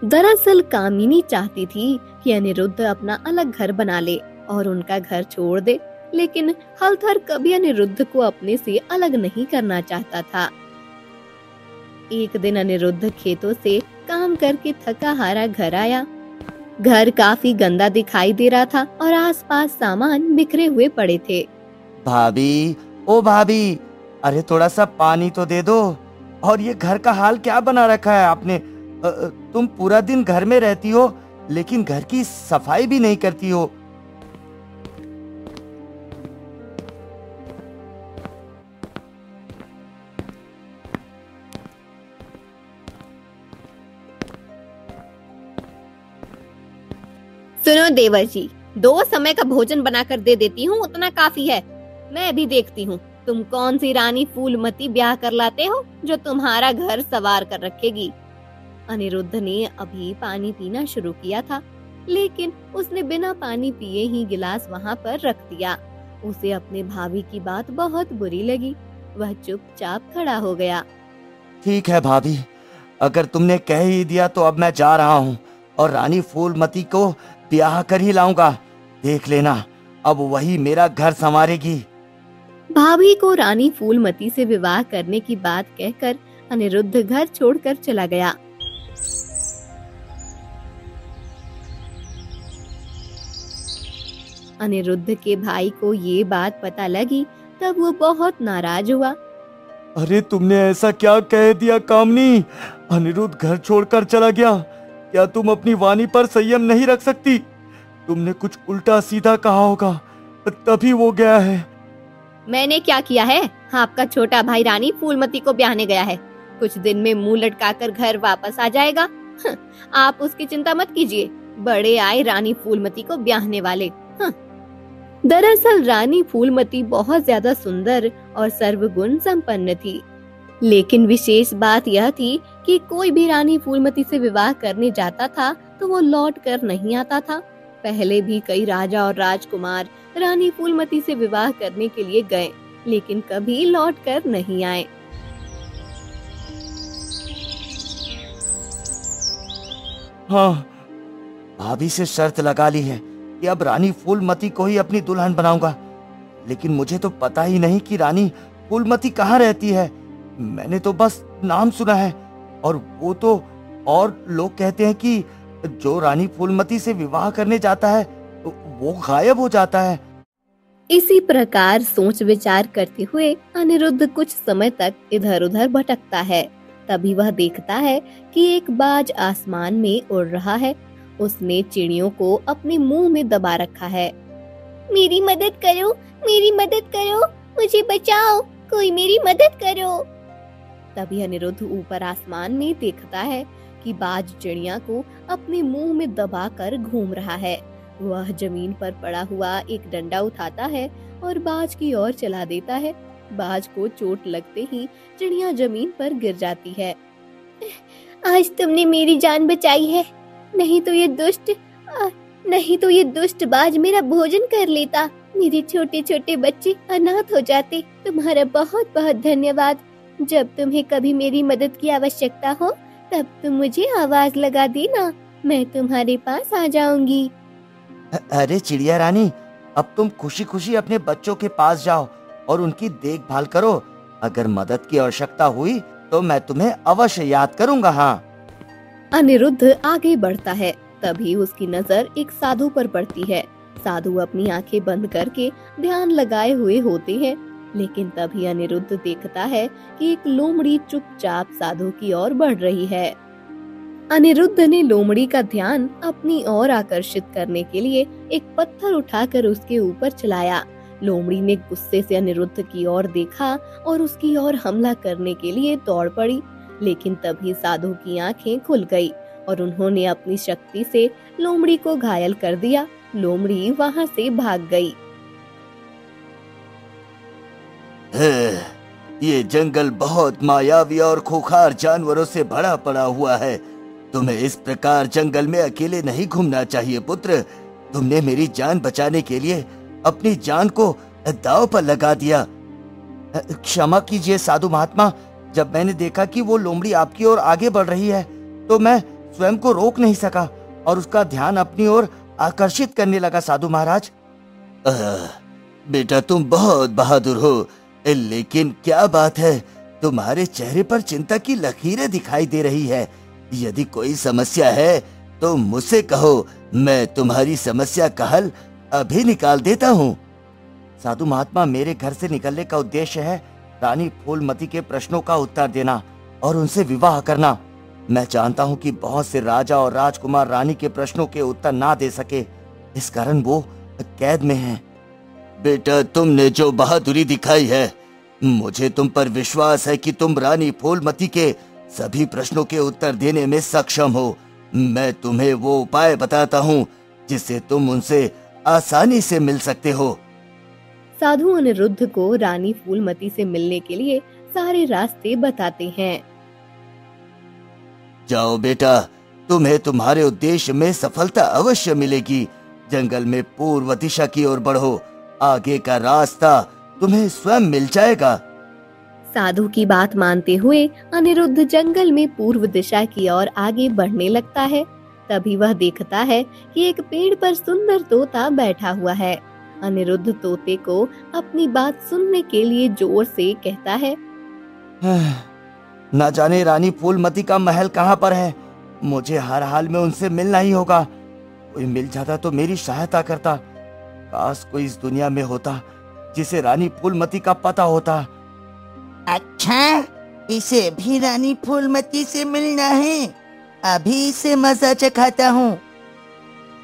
दरअसल कामिनी चाहती थी कि अनिरुद्ध अपना अलग घर बना ले और उनका घर छोड़ दे, लेकिन हलधर कभी अनिरुद्ध को अपने से अलग नहीं करना चाहता था। एक दिन अनिरुद्ध खेतों से काम करके थका हारा घर आया। घर काफी गंदा दिखाई दे रहा था और आसपास सामान बिखरे हुए पड़े थे। भाभी, ओ भाभी, अरे थोड़ा सा पानी तो दे दो। और ये घर का हाल क्या बना रखा है आपने? तुम पूरा दिन घर में रहती हो लेकिन घर की सफाई भी नहीं करती हो। सुनो देवर जी, 2 समय का भोजन बनाकर दे देती हूँ, उतना काफी है। मैं भी देखती हूँ तुम कौन सी रानी फूलमती ब्याह कर लाते हो जो तुम्हारा घर सवार कर रखेगी। अनिरुद्ध ने अभी पानी पीना शुरू किया था, लेकिन उसने बिना पानी पिए ही गिलास वहाँ पर रख दिया। उसे अपने भाभी की बात बहुत बुरी लगी। वह चुपचाप खड़ा हो गया। ठीक है भाभी, अगर तुमने कह ही दिया तो अब मैं जा रहा हूँ और रानी फूलमती को ब्याह कर ही लाऊंगा। देख लेना, अब वही मेरा घर संवारेगी। भाभी को रानी फूलमती से विवाह करने की बात कहकर अनिरुद्ध घर छोड़कर चला गया। अनिरुद्ध के भाई को ये बात पता लगी तब वो बहुत नाराज हुआ। अरे तुमने ऐसा क्या कह दिया कामनी? अनिरुद्ध घर छोड़कर चला गया। क्या तुम अपनी वाणी पर संयम नहीं रख सकती? तुमने कुछ उल्टा सीधा कहा होगा तभी वो गया है। मैंने क्या किया है? आपका छोटा भाई रानी फूलमती को ब्याहने गया है। कुछ दिन में मुंह लटकाकर घर वापस आ जाएगा। आप उसकी चिंता मत कीजिए। बड़े आए रानी फूलमती को ब्याहने वाले। दरअसल रानी फूलमती बहुत ज्यादा सुंदर और सर्वगुण संपन्न थी, लेकिन विशेष बात यह थी कि कोई भी रानी फूलमती से विवाह करने जाता था तो वो लौट कर नहीं आता था। पहले भी कई राजा और राजकुमार रानी फूलमती से विवाह करने के लिए गए, लेकिन कभी लौट कर नहीं आए। हाँ, भाभी से शर्त लगा ली है कि अब रानी फूलमती को ही अपनी दुल्हन बनाऊंगा, लेकिन मुझे तो पता ही नहीं कि रानी फूलमती कहाँ रहती है। मैंने तो बस नाम सुना है और वो तो और लोग कहते हैं कि जो रानी फूलमती से विवाह करने जाता है वो गायब हो जाता है। इसी प्रकार सोच विचार करते हुए अनिरुद्ध कुछ समय तक इधर उधर भटकता है। तभी वह देखता है कि एक बाज आसमान में उड़ रहा है। उसने चिड़ियों को अपने मुंह में दबा रखा है। मेरी मदद करो, मेरी मदद करो, मुझे बचाओ, कोई मेरी मदद करो। तभी अनिरुद्ध ऊपर आसमान में देखता है कि बाज चिड़िया को अपने मुंह में दबाकर घूम रहा है। वह जमीन पर पड़ा हुआ एक डंडा उठाता है और बाज की ओर चला देता है। बाज को चोट लगते ही चिड़िया जमीन पर गिर जाती है। आज तुमने मेरी जान बचाई है, नहीं तो ये दुष्ट बाज मेरा भोजन कर लेता। मेरे छोटे छोटे बच्चे अनाथ हो जाते। तुम्हारा बहुत बहुत धन्यवाद। जब तुम्हें कभी मेरी मदद की आवश्यकता हो तब तुम मुझे आवाज लगा देना, मैं तुम्हारे पास आ जाऊंगी। अरे चिड़िया रानी, अब तुम खुशी खुशी अपने बच्चों के पास जाओ और उनकी देखभाल करो। अगर मदद की आवश्यकता हुई तो मैं तुम्हें अवश्य याद करूंगा। हाँ। अनिरुद्ध आगे बढ़ता है। तभी उसकी नजर एक साधु पर पड़ती है। साधु अपनी आंखें बंद करके ध्यान लगाए हुए होते हैं, लेकिन तभी अनिरुद्ध देखता है कि एक लोमड़ी चुपचाप साधु की ओर बढ़ रही है। अनिरुद्ध ने लोमड़ी का ध्यान अपनी ओर आकर्षित करने के लिए एक पत्थर उठाकर उसके ऊपर चलाया। लोमड़ी ने गुस्से से अनिरुद्ध की ओर देखा और उसकी ओर हमला करने के लिए दौड़ पड़ी, लेकिन तभी साधु की आंखें खुल गई और उन्होंने अपनी शक्ति से लोमड़ी को घायल कर दिया। लोमड़ी वहां से भाग गई। ये जंगल बहुत मायावी और खूंखार जानवरों से भरा पड़ा हुआ है। तुम्हें इस प्रकार जंगल में अकेले नहीं घूमना चाहिए पुत्र। तुमने मेरी जान बचाने के लिए अपनी जान को दांव पर लगा दिया। क्षमा कीजिए साधु महात्मा, जब मैंने देखा कि वो लोमड़ी आपकी ओर आगे बढ़ रही है तो मैं स्वयं को रोक नहीं सका और उसका ध्यान अपनी ओर आकर्षित करने लगा। साधु महाराज, बेटा तुम बहुत बहादुर हो, लेकिन क्या बात है, तुम्हारे चेहरे पर चिंता की लकीरें दिखाई दे रही है। यदि कोई समस्या है तो मुझसे कहो, मैं तुम्हारी समस्या का हल अभी निकाल देता हूँ। साधु महात्मा, मेरे घर से निकलने का उद्देश्य है रानी फूलमती के प्रश्नों का उत्तर देना और उनसे विवाह करना। मैं जानता हूँ कि बहुत से राजा और राजकुमार रानी के प्रश्नों के उत्तर ना दे सके, इस कारण वो कैद में हैं। बेटा तुमने जो बहादुरी दिखाई है, मुझे तुम पर विश्वास है कि तुम रानी फूलमती के सभी प्रश्नों के उत्तर देने में सक्षम हो। मैं तुम्हें वो उपाय बताता हूँ जिससे तुम उनसे आसानी से मिल सकते हो। साधु अनिरुद्ध को रानी फूलमती से मिलने के लिए सारे रास्ते बताते हैं। जाओ बेटा, तुम्हें तुम्हारे उद्देश्य में सफलता अवश्य मिलेगी। जंगल में पूर्व दिशा की ओर बढ़ो, आगे का रास्ता तुम्हें स्वयं मिल जाएगा। साधु की बात मानते हुए अनिरुद्ध जंगल में पूर्व दिशा की ओर आगे बढ़ने लगता है। तभी वह देखता है कि एक पेड़ पर सुंदर तोता बैठा हुआ है। अनिरुद्ध तोते को अपनी बात सुनने के लिए जोर से कहता है, न जाने रानी फूलमती का महल कहाँ पर है। मुझे हर हाल में उनसे मिलना ही होगा। कोई मिल जाता तो मेरी सहायता करता। काश कोई इस दुनिया में होता जिसे रानी फूलमती का पता होता। अच्छा, इसे भी रानी फूलमती से मिलना है। अभी इसे मजा चखाता हूँ।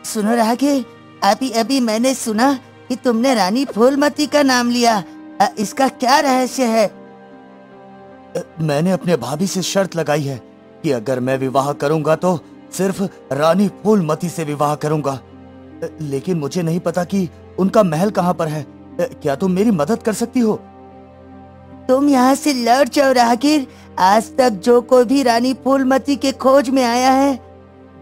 सुनो राघे, अभी अभी मैंने सुना कि तुमने रानी फूलमती का नाम लिया। इसका क्या रहस्य है? मैंने अपने भाभी से शर्त लगाई है कि अगर मैं विवाह करूंगा तो सिर्फ रानी फूलमती से विवाह करूंगा। लेकिन मुझे नहीं पता कि उनका महल कहाँ पर है। क्या तुम मेरी मदद कर सकती हो? तुम यहाँ से लौट जाओ राहगीर। आज तक जो कोई भी रानी फूलमती के खोज में आया है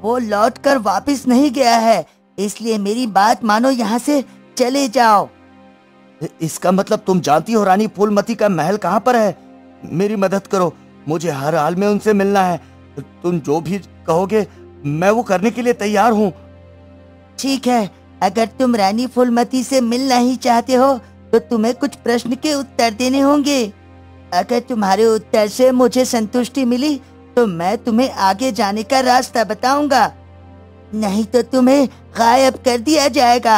वो लौटकर वापस नहीं गया है, इसलिए मेरी बात मानो, यहाँ से चले जाओ। इसका मतलब तुम जानती हो रानी फूलमती का महल कहाँ पर है? मेरी मदद करो, मुझे हर हाल में उनसे मिलना है। तुम जो भी कहोगे मैं वो करने के लिए तैयार हूँ। ठीक है, अगर तुम रानी फूलमती से मिलना ही चाहते हो तो तुम्हें कुछ प्रश्न के उत्तर देने होंगे। अगर तुम्हारे उत्तर से मुझे संतुष्टि मिली तो मैं तुम्हें आगे जाने का रास्ता बताऊंगा, नहीं तो तुम्हें गायब कर दिया जाएगा।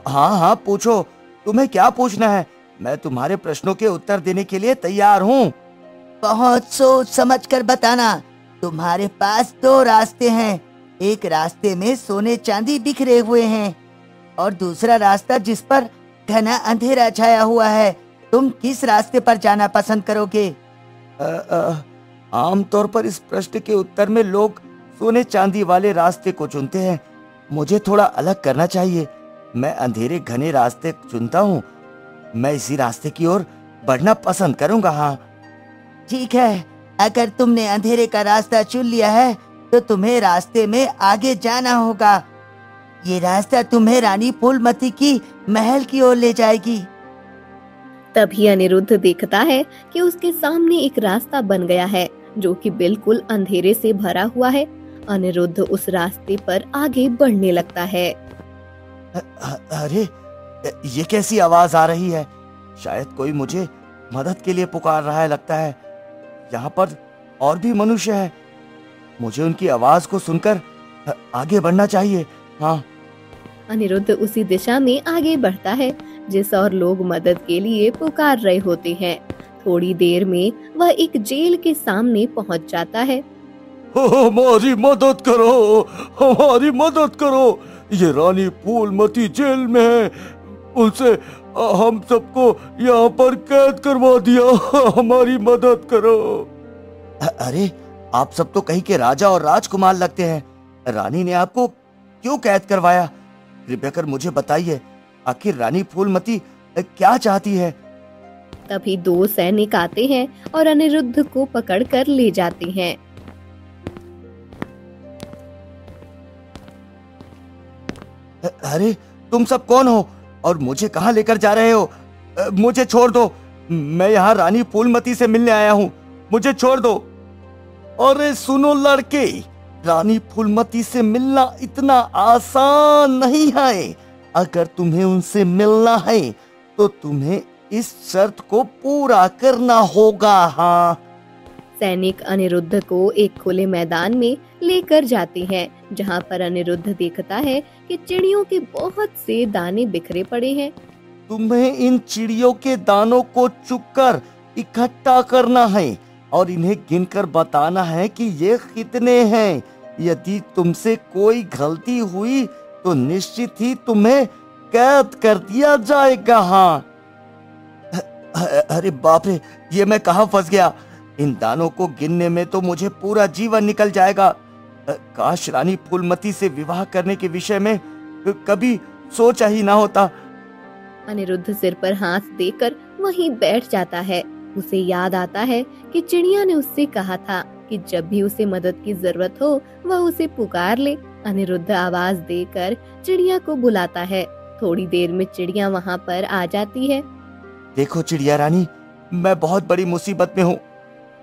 हाँ हाँ, पूछो, तुम्हें क्या पूछना है? मैं तुम्हारे प्रश्नों के उत्तर देने के लिए तैयार हूँ। बहुत सोच समझ कर बताना। तुम्हारे पास दो रास्ते हैं। एक रास्ते में सोने चांदी बिखरे हुए हैं और दूसरा रास्ता जिस पर घना अंधेरा छाया हुआ है। तुम किस रास्ते पर जाना पसंद करोगे? आमतौर पर इस प्रश्न के उत्तर में लोग सोने चांदी वाले रास्ते को चुनते हैं। मुझे थोड़ा अलग करना चाहिए। मैं अंधेरे घने रास्ते चुनता हूँ। मैं इसी रास्ते की ओर बढ़ना पसंद करूंगा। हाँ ठीक है, अगर तुमने अंधेरे का रास्ता चुन लिया है तो तुम्हें रास्ते में आगे जाना होगा। ये रास्ता तुम्हें रानी फूलमती की महल की ओर ले जाएगी। तभी अनिरुद्ध देखता है कि उसके सामने एक रास्ता बन गया है जो कि बिल्कुल अंधेरे से भरा हुआ है। अनिरुद्ध उस रास्ते पर आगे बढ़ने लगता है। अरे, ये कैसी आवाज आ रही है? शायद कोई मुझे मदद के लिए पुकार रहा है। लगता है यहाँ पर और भी मनुष्य है। मुझे उनकी आवाज को सुनकर आगे बढ़ना चाहिए। हाँ। अनिरुद्ध उसी दिशा में आगे बढ़ता है जिस और लोग मदद के लिए पुकार रहे होते हैं। थोड़ी देर में वह एक जेल के सामने पहुंच जाता है। हमारी मदद करो, हमारी मदद करो। ये रानी फूलमती जेल में है। उनसे हम सबको यहाँ पर कैद करवा दिया। हमारी मदद करो। अरे, आप सब तो कहीं के राजा और राजकुमार लगते हैं। रानी ने आपको क्यों कैद करवाया? कृपया कर मुझे बताइए, आखिर रानी फूलमती क्या चाहती है? तभी दो सैनिक आते हैं और अनिरुद्ध को पकड़कर ले जाते हैं। अरे, तुम सब कौन हो और मुझे कहाँ लेकर जा रहे हो? मुझे छोड़ दो। मैं यहाँ रानी फूलमती से मिलने आया हूँ। मुझे छोड़ दो। अरे सुनो लड़के, रानी फूलमती से मिलना इतना आसान नहीं है। अगर तुम्हें उनसे मिलना है तो तुम्हें इस शर्त को पूरा करना होगा। हाँ। सैनिक अनिरुद्ध को एक खुले मैदान में लेकर जाते हैं, जहाँ पर अनिरुद्ध देखता है कि चिड़ियों के बहुत से दाने बिखरे पड़े हैं। तुम्हें इन चिड़ियों के दानों को चुपकर इकट्ठा करना है और इन्हें गिनकर बताना है कि ये कितने हैं। यदि तुमसे कोई गलती हुई तो निश्चित ही तुम्हें कैद कर दिया जाएगा। हाँ। अरे बाप रे, ये मैं कहाँ फंस गया। इन दानों को गिनने में तो मुझे पूरा जीवन निकल जाएगा। काश रानी फूलमती से विवाह करने के विषय में कभी सोचा ही ना होता। अनिरुद्ध सिर पर हाथ देकर वहीं बैठ जाता है। उसे याद आता है कि चिड़िया ने उससे कहा था कि जब भी उसे मदद की जरूरत हो वह उसे पुकार ले। अनिरुद्ध आवाज देकर चिड़िया को बुलाता है। थोड़ी देर में चिड़िया वहाँ पर आ जाती है। देखो चिड़िया रानी, मैं बहुत बड़ी मुसीबत में हूँ।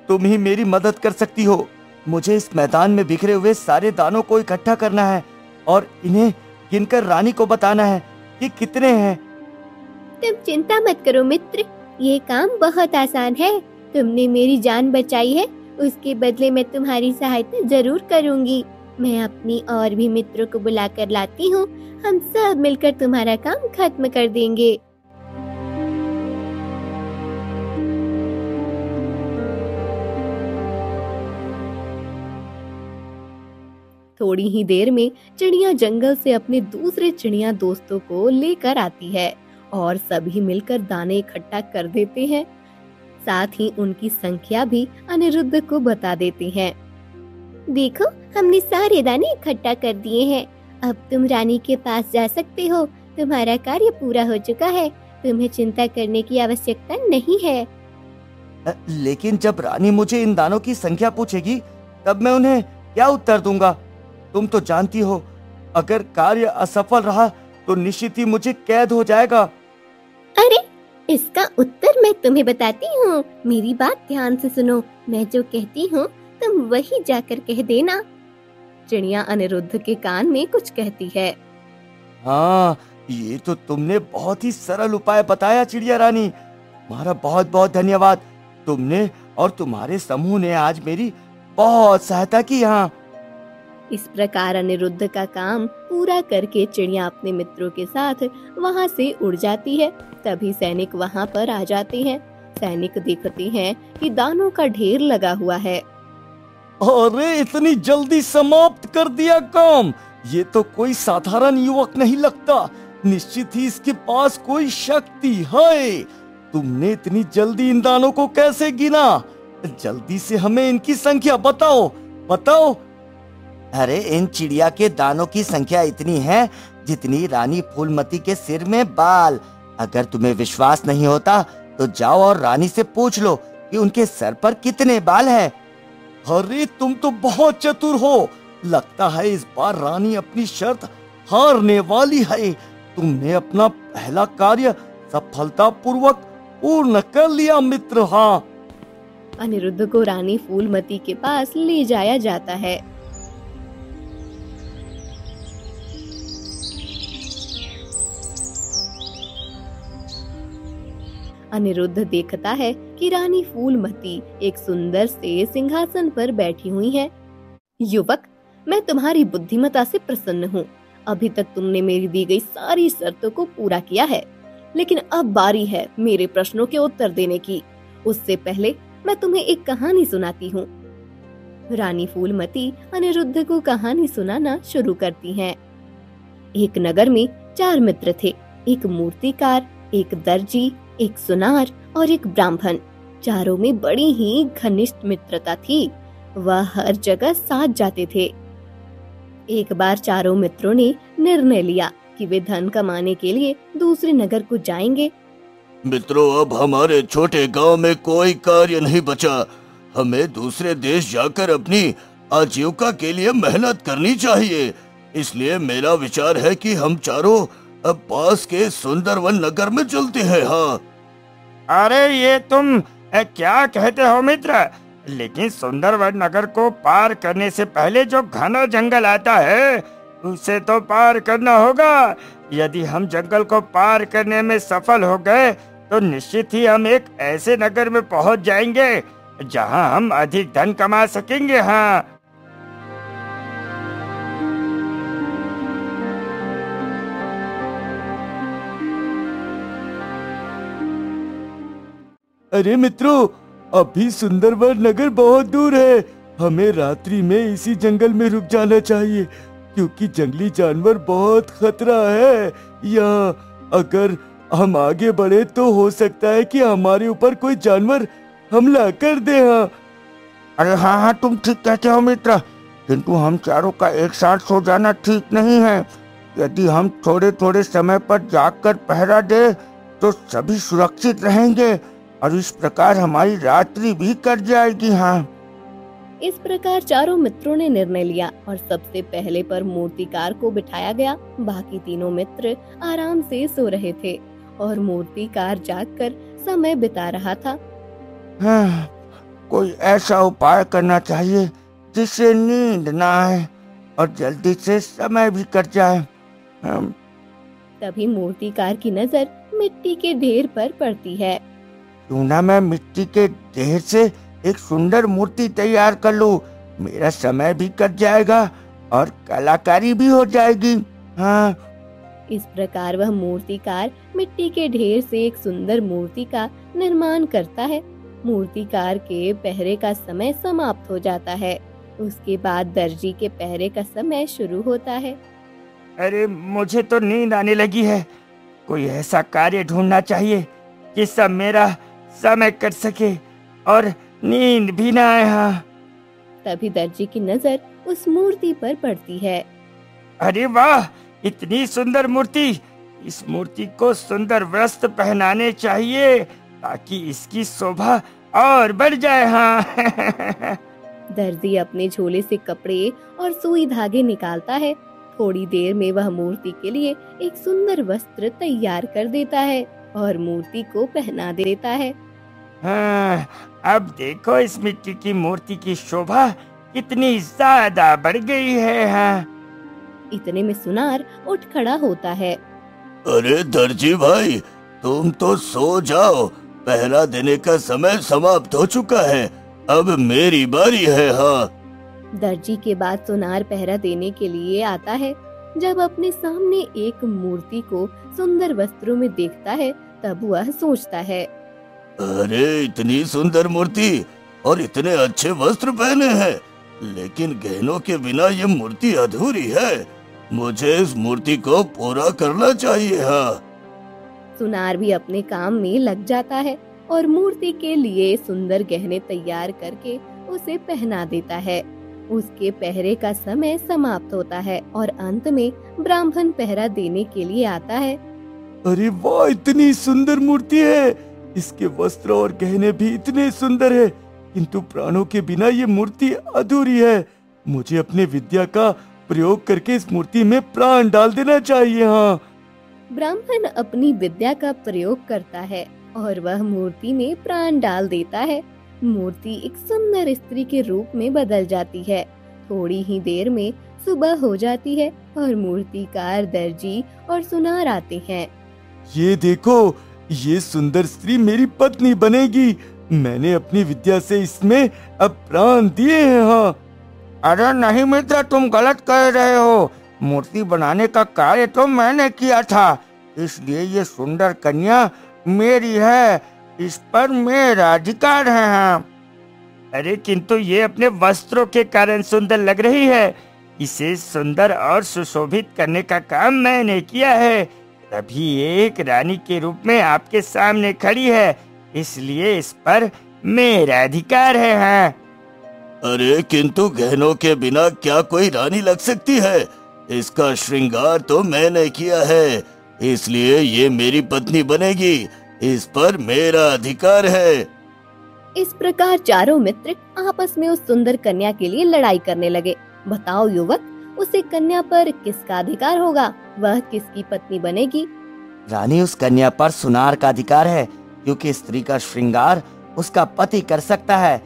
तुम ही मेरी मदद कर सकती हो। मुझे इस मैदान में बिखरे हुए सारे दानों को इकट्ठा करना है और इन्हें गिनकर रानी को बताना है कि कितने हैं। तुम चिंता मत करो मित्र, ये काम बहुत आसान है। तुमने मेरी जान बचाई है, उसके बदले मैं तुम्हारी सहायता जरूर करूंगी। मैं अपनी और भी मित्रों को बुलाकर लाती हूँ। हम सब मिलकर तुम्हारा काम खत्म कर देंगे। थोड़ी ही देर में चिड़िया जंगल से अपने दूसरे चिड़िया दोस्तों को लेकर आती है और सभी मिलकर दाने इकट्ठा कर देते हैं। साथ ही उनकी संख्या भी अनिरुद्ध को बता देते हैं। देखो, हमने सारे दाने इकट्ठा कर दिए हैं। अब तुम रानी के पास जा सकते हो। तुम्हारा कार्य पूरा हो चुका है। तुम्हें चिंता करने की आवश्यकता नहीं है। लेकिन जब रानी मुझे इन दानों की संख्या पूछेगी तब मैं उन्हें क्या उत्तर दूंगा? तुम तो जानती हो, अगर कार्य असफल रहा तो निश्चित ही मुझे कैद हो जाएगा। अरे, इसका उत्तर मैं तुम्हें बताती हूँ। मेरी बात ध्यान से सुनो। मैं जो कहती हूँ तुम वही जाकर कह देना। चिड़िया अनिरुद्ध के कान में कुछ कहती है। हाँ, ये तो तुमने बहुत ही सरल उपाय बताया चिड़िया रानी। तुम्हारा बहुत बहुत धन्यवाद। तुमने और तुम्हारे समूह ने आज मेरी बहुत सहायता की। हाँ। इस प्रकार अनिरुद्ध का काम पूरा करके चिड़िया अपने मित्रों के साथ वहाँ से उड़ जाती है। तभी सैनिक वहाँ पर आ जाते हैं। सैनिक देखते हैं कि दानों का ढेर लगा हुआ है। अरे, इतनी जल्दी समाप्त कर दिया काम। ये तो कोई साधारण युवक नहीं लगता। निश्चित ही इसके पास कोई शक्ति है। तुमने इतनी जल्दी इन दानों को कैसे गिना? जल्दी से हमें इनकी संख्या बताओ, बताओ। अरे, इन चिड़िया के दानों की संख्या इतनी है जितनी रानी फूलमती के सिर में बाल। अगर तुम्हें विश्वास नहीं होता तो जाओ और रानी से पूछ लो कि उनके सर पर कितने बाल हैं। अरे, तुम तो बहुत चतुर हो। लगता है इस बार रानी अपनी शर्त हारने वाली है। तुमने अपना पहला कार्य सफलतापूर्वक पूर्ण कर लिया मित्र। हाँ। अनिरुद्ध को रानी फूलमती के पास ले जाया जाता है। अनिरुद्ध देखता है कि रानी फूलमती एक सुंदर से सिंहासन पर बैठी हुई है। युवक, मैं तुम्हारी बुद्धिमत्ता से प्रसन्न हूँ। अभी तक तुमने मेरी दी गई सारी शर्तों को पूरा किया है, लेकिन अब बारी है मेरे प्रश्नों के उत्तर देने की। उससे पहले मैं तुम्हें एक कहानी सुनाती हूँ। रानी फूलमती अनिरुद्ध को कहानी सुनाना शुरू करती हैं। एक नगर में 4 मित्र थे। एक मूर्तिकार, एक दर्जी, एक सुनार और एक ब्राह्मण। चारों में बड़ी ही घनिष्ठ मित्रता थी। वह हर जगह साथ जाते थे। एक बार चारों मित्रों ने निर्णय लिया कि वे धन कमाने के लिए दूसरे नगर को जाएंगे। मित्रों, अब हमारे छोटे गांव में कोई कार्य नहीं बचा। हमें दूसरे देश जाकर अपनी आजीविका के लिए मेहनत करनी चाहिए। इसलिए मेरा विचार है कि हम चारों अब पास के सुंदरवन नगर में चलते हैं। हाँ। अरे, ये तुम क्या कहते हो मित्र? लेकिन सुंदरवन नगर को पार करने से पहले जो घना जंगल आता है उसे तो पार करना होगा। यदि हम जंगल को पार करने में सफल हो गए तो निश्चित ही हम एक ऐसे नगर में पहुंच जाएंगे जहां हम अधिक धन कमा सकेंगे। हाँ, अरे मित्रों, अभी सुंदरवन नगर बहुत दूर है। हमें रात्रि में इसी जंगल में रुक जाना चाहिए, क्योंकि जंगली जानवर बहुत खतरा है यहाँ। अगर हम आगे बढ़े तो हो सकता है कि हमारे ऊपर कोई जानवर हमला कर दे। हाँ, अरे हाँ हाँ, तुम ठीक कहते हो मित्र, किंतु हम चारों का एक साथ सो जाना ठीक नहीं है। यदि हम थोड़े थोड़े समय पर जागकर पहरा दे तो सभी सुरक्षित रहेंगे और इस प्रकार हमारी रात्रि भी कट जाएगी। हाँ, इस प्रकार चारों मित्रों ने निर्णय लिया और सबसे पहले पर मूर्तिकार को बिठाया गया। बाकी तीनों मित्र आराम से सो रहे थे और मूर्तिकार जागकर समय बिता रहा था। हाँ, कोई ऐसा उपाय करना चाहिए जिससे नींद ना आए और जल्दी से समय भी कट जाए। तभी मूर्तिकार की नजर मिट्टी के ढेर पर पड़ती है। क्यों ना मैं मिट्टी के ढेर से एक सुंदर मूर्ति तैयार कर लूं, मेरा समय भी कट जाएगा और कलाकारी भी हो जाएगी। हाँ, इस प्रकार वह मूर्तिकार मिट्टी के ढेर से एक सुंदर मूर्ति का निर्माण करता है। मूर्तिकार के पहरे का समय समाप्त हो जाता है। उसके बाद दर्जी के पहरे का समय शुरू होता है। अरे मुझे तो नींद आने लगी है। कोई ऐसा कार्य ढूंढना चाहिए जिससे मेरा समय कट सके और नींद भी ना आए। हाँ, तभी दर्जी की नजर उस मूर्ति पर पड़ती है। अरे वाह, इतनी सुंदर मूर्ति! इस मूर्ति को सुंदर वस्त्र पहनाने चाहिए ताकि इसकी शोभा और बढ़ जाए। हाँ। दर्जी अपने झोले से कपड़े और सुई धागे निकालता है। थोड़ी देर में वह मूर्ति के लिए एक सुंदर वस्त्र तैयार कर देता है और मूर्ति को पहना देता है। हाँ, अब देखो इस मिट्टी की मूर्ति की शोभा कितनी ज्यादा बढ़ गई है। हाँ, इतने में सुनार उठ खड़ा होता है। अरे दर्जी भाई, तुम तो सो जाओ, पहरा देने का समय समाप्त हो चुका है, अब मेरी बारी है। हाँ, दर्जी के बाद सुनार पहरा देने के लिए आता है। जब अपने सामने एक मूर्ति को सुंदर वस्त्रों में देखता है तब वह सोचता है, अरे इतनी सुंदर मूर्ति और इतने अच्छे वस्त्र पहने हैं, लेकिन गहनों के बिना ये मूर्ति अधूरी है। मुझे इस मूर्ति को पूरा करना चाहिए। हाँ, सुनार भी अपने काम में लग जाता है और मूर्ति के लिए सुंदर गहने तैयार करके उसे पहना देता है। उसके पहरे का समय समाप्त होता है और अंत में ब्राह्मण पहरा देने के लिए आता है। अरे वाह, इतनी सुंदर मूर्ति है, इसके वस्त्र और गहने भी इतने सुंदर है, किंतु प्राणों के बिना ये मूर्ति अधूरी है। मुझे अपने विद्या का प्रयोग करके इस मूर्ति में प्राण डाल देना चाहिए। हाँ, ब्राह्मण अपनी विद्या का प्रयोग करता है और वह मूर्ति में प्राण डाल देता है। मूर्ति एक सुंदर स्त्री के रूप में बदल जाती है। थोड़ी ही देर में सुबह हो जाती है और मूर्तिकार, दर्जी और सुनार आते हैं। ये देखो, ये सुंदर स्त्री मेरी पत्नी बनेगी। मैंने अपनी विद्या से इसमें अब प्राण दिए हैं। हाँ, अरे नहीं मित्र, तुम गलत कह रहे हो। मूर्ति बनाने का कार्य तो मैंने किया था, इसलिए ये सुंदर कन्या मेरी है, इस पर मेरा अधिकार है। हाँ, अरे किंतु ये अपने वस्त्रों के कारण सुंदर लग रही है, इसे सुंदर और सुशोभित करने का काम मैंने किया है, तभी एक रानी के रूप में आपके सामने खड़ी है, इसलिए इस पर मेरा अधिकार है। हाँ, अरे किंतु गहनों के बिना क्या कोई रानी लग सकती है? इसका श्रृंगार तो मैंने किया है, इसलिए ये मेरी पत्नी बनेगी, इस पर मेरा अधिकार है। इस प्रकार चारों मित्र आपस में उस सुंदर कन्या के लिए लड़ाई करने लगे। बताओ युवक, उसे कन्या पर किसका अधिकार होगा? वह किसकी पत्नी बनेगी? रानी, उस कन्या पर सुनार का अधिकार है, क्योंकि स्त्री का श्रृंगार उसका पति कर सकता है।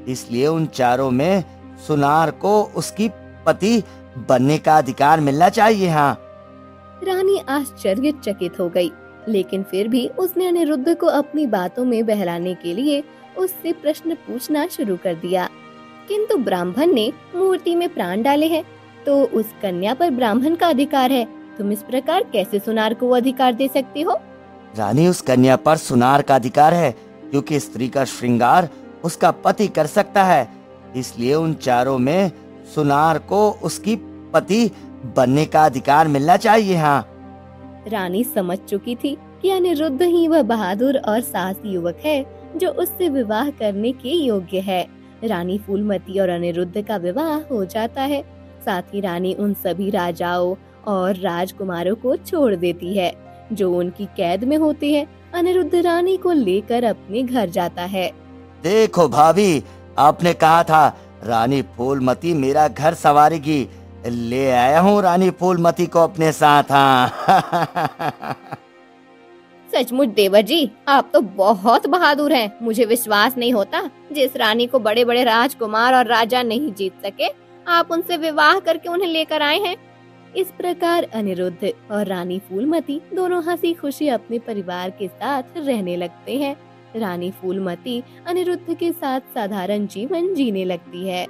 इसलिए उन चारों में सुनार को उसकी पति बनने का अधिकार मिलना चाहिए। हाँ। रानी आश्चर्यचकित हो गई, लेकिन फिर भी उसने अनिरुद्ध को अपनी बातों में बहलाने के लिए उससे प्रश्न पूछना शुरू कर दिया। किंतु ब्राह्मण ने मूर्ति में प्राण डाले हैं, तो उस कन्या पर ब्राह्मण का अधिकार है। तुम इस प्रकार कैसे सुनार को वो अधिकार दे सकती हो? रानी, उस कन्या पर सुनार का अधिकार है क्योंकि स्त्री का श्रृंगार उसका पति कर सकता है। इसलिए उन चारों में सुनार को उसकी पति बनने का अधिकार मिलना चाहिए। हाँ। रानी समझ चुकी थी कि अनिरुद्ध ही वह बहादुर और साहसी युवक है जो उससे विवाह करने के योग्य है। रानी फूलमती और अनिरुद्ध का विवाह हो जाता है। साथ ही रानी उन सभी राजाओं और राजकुमारों को छोड़ देती है जो उनकी कैद में होते हैं। अनिरुद्ध रानी को लेकर अपने घर जाता है। देखो भाभी, आपने कहा था रानी फूलमती मेरा घर संवारेगी। ले आया हूँ रानी फूलमती को अपने साथ। हाँ। सचमुच देवर जी, आप तो बहुत बहादुर हैं। मुझे विश्वास नहीं होता, जिस रानी को बड़े बड़े राजकुमार और राजा नहीं जीत सके, आप उनसे विवाह करके उन्हें लेकर आए हैं। इस प्रकार अनिरुद्ध और रानी फूलमती दोनों हंसी खुशी अपने परिवार के साथ रहने लगते हैं। रानी फूलमती अनिरुद्ध के साथ साधारण जीवन जीने लगती है।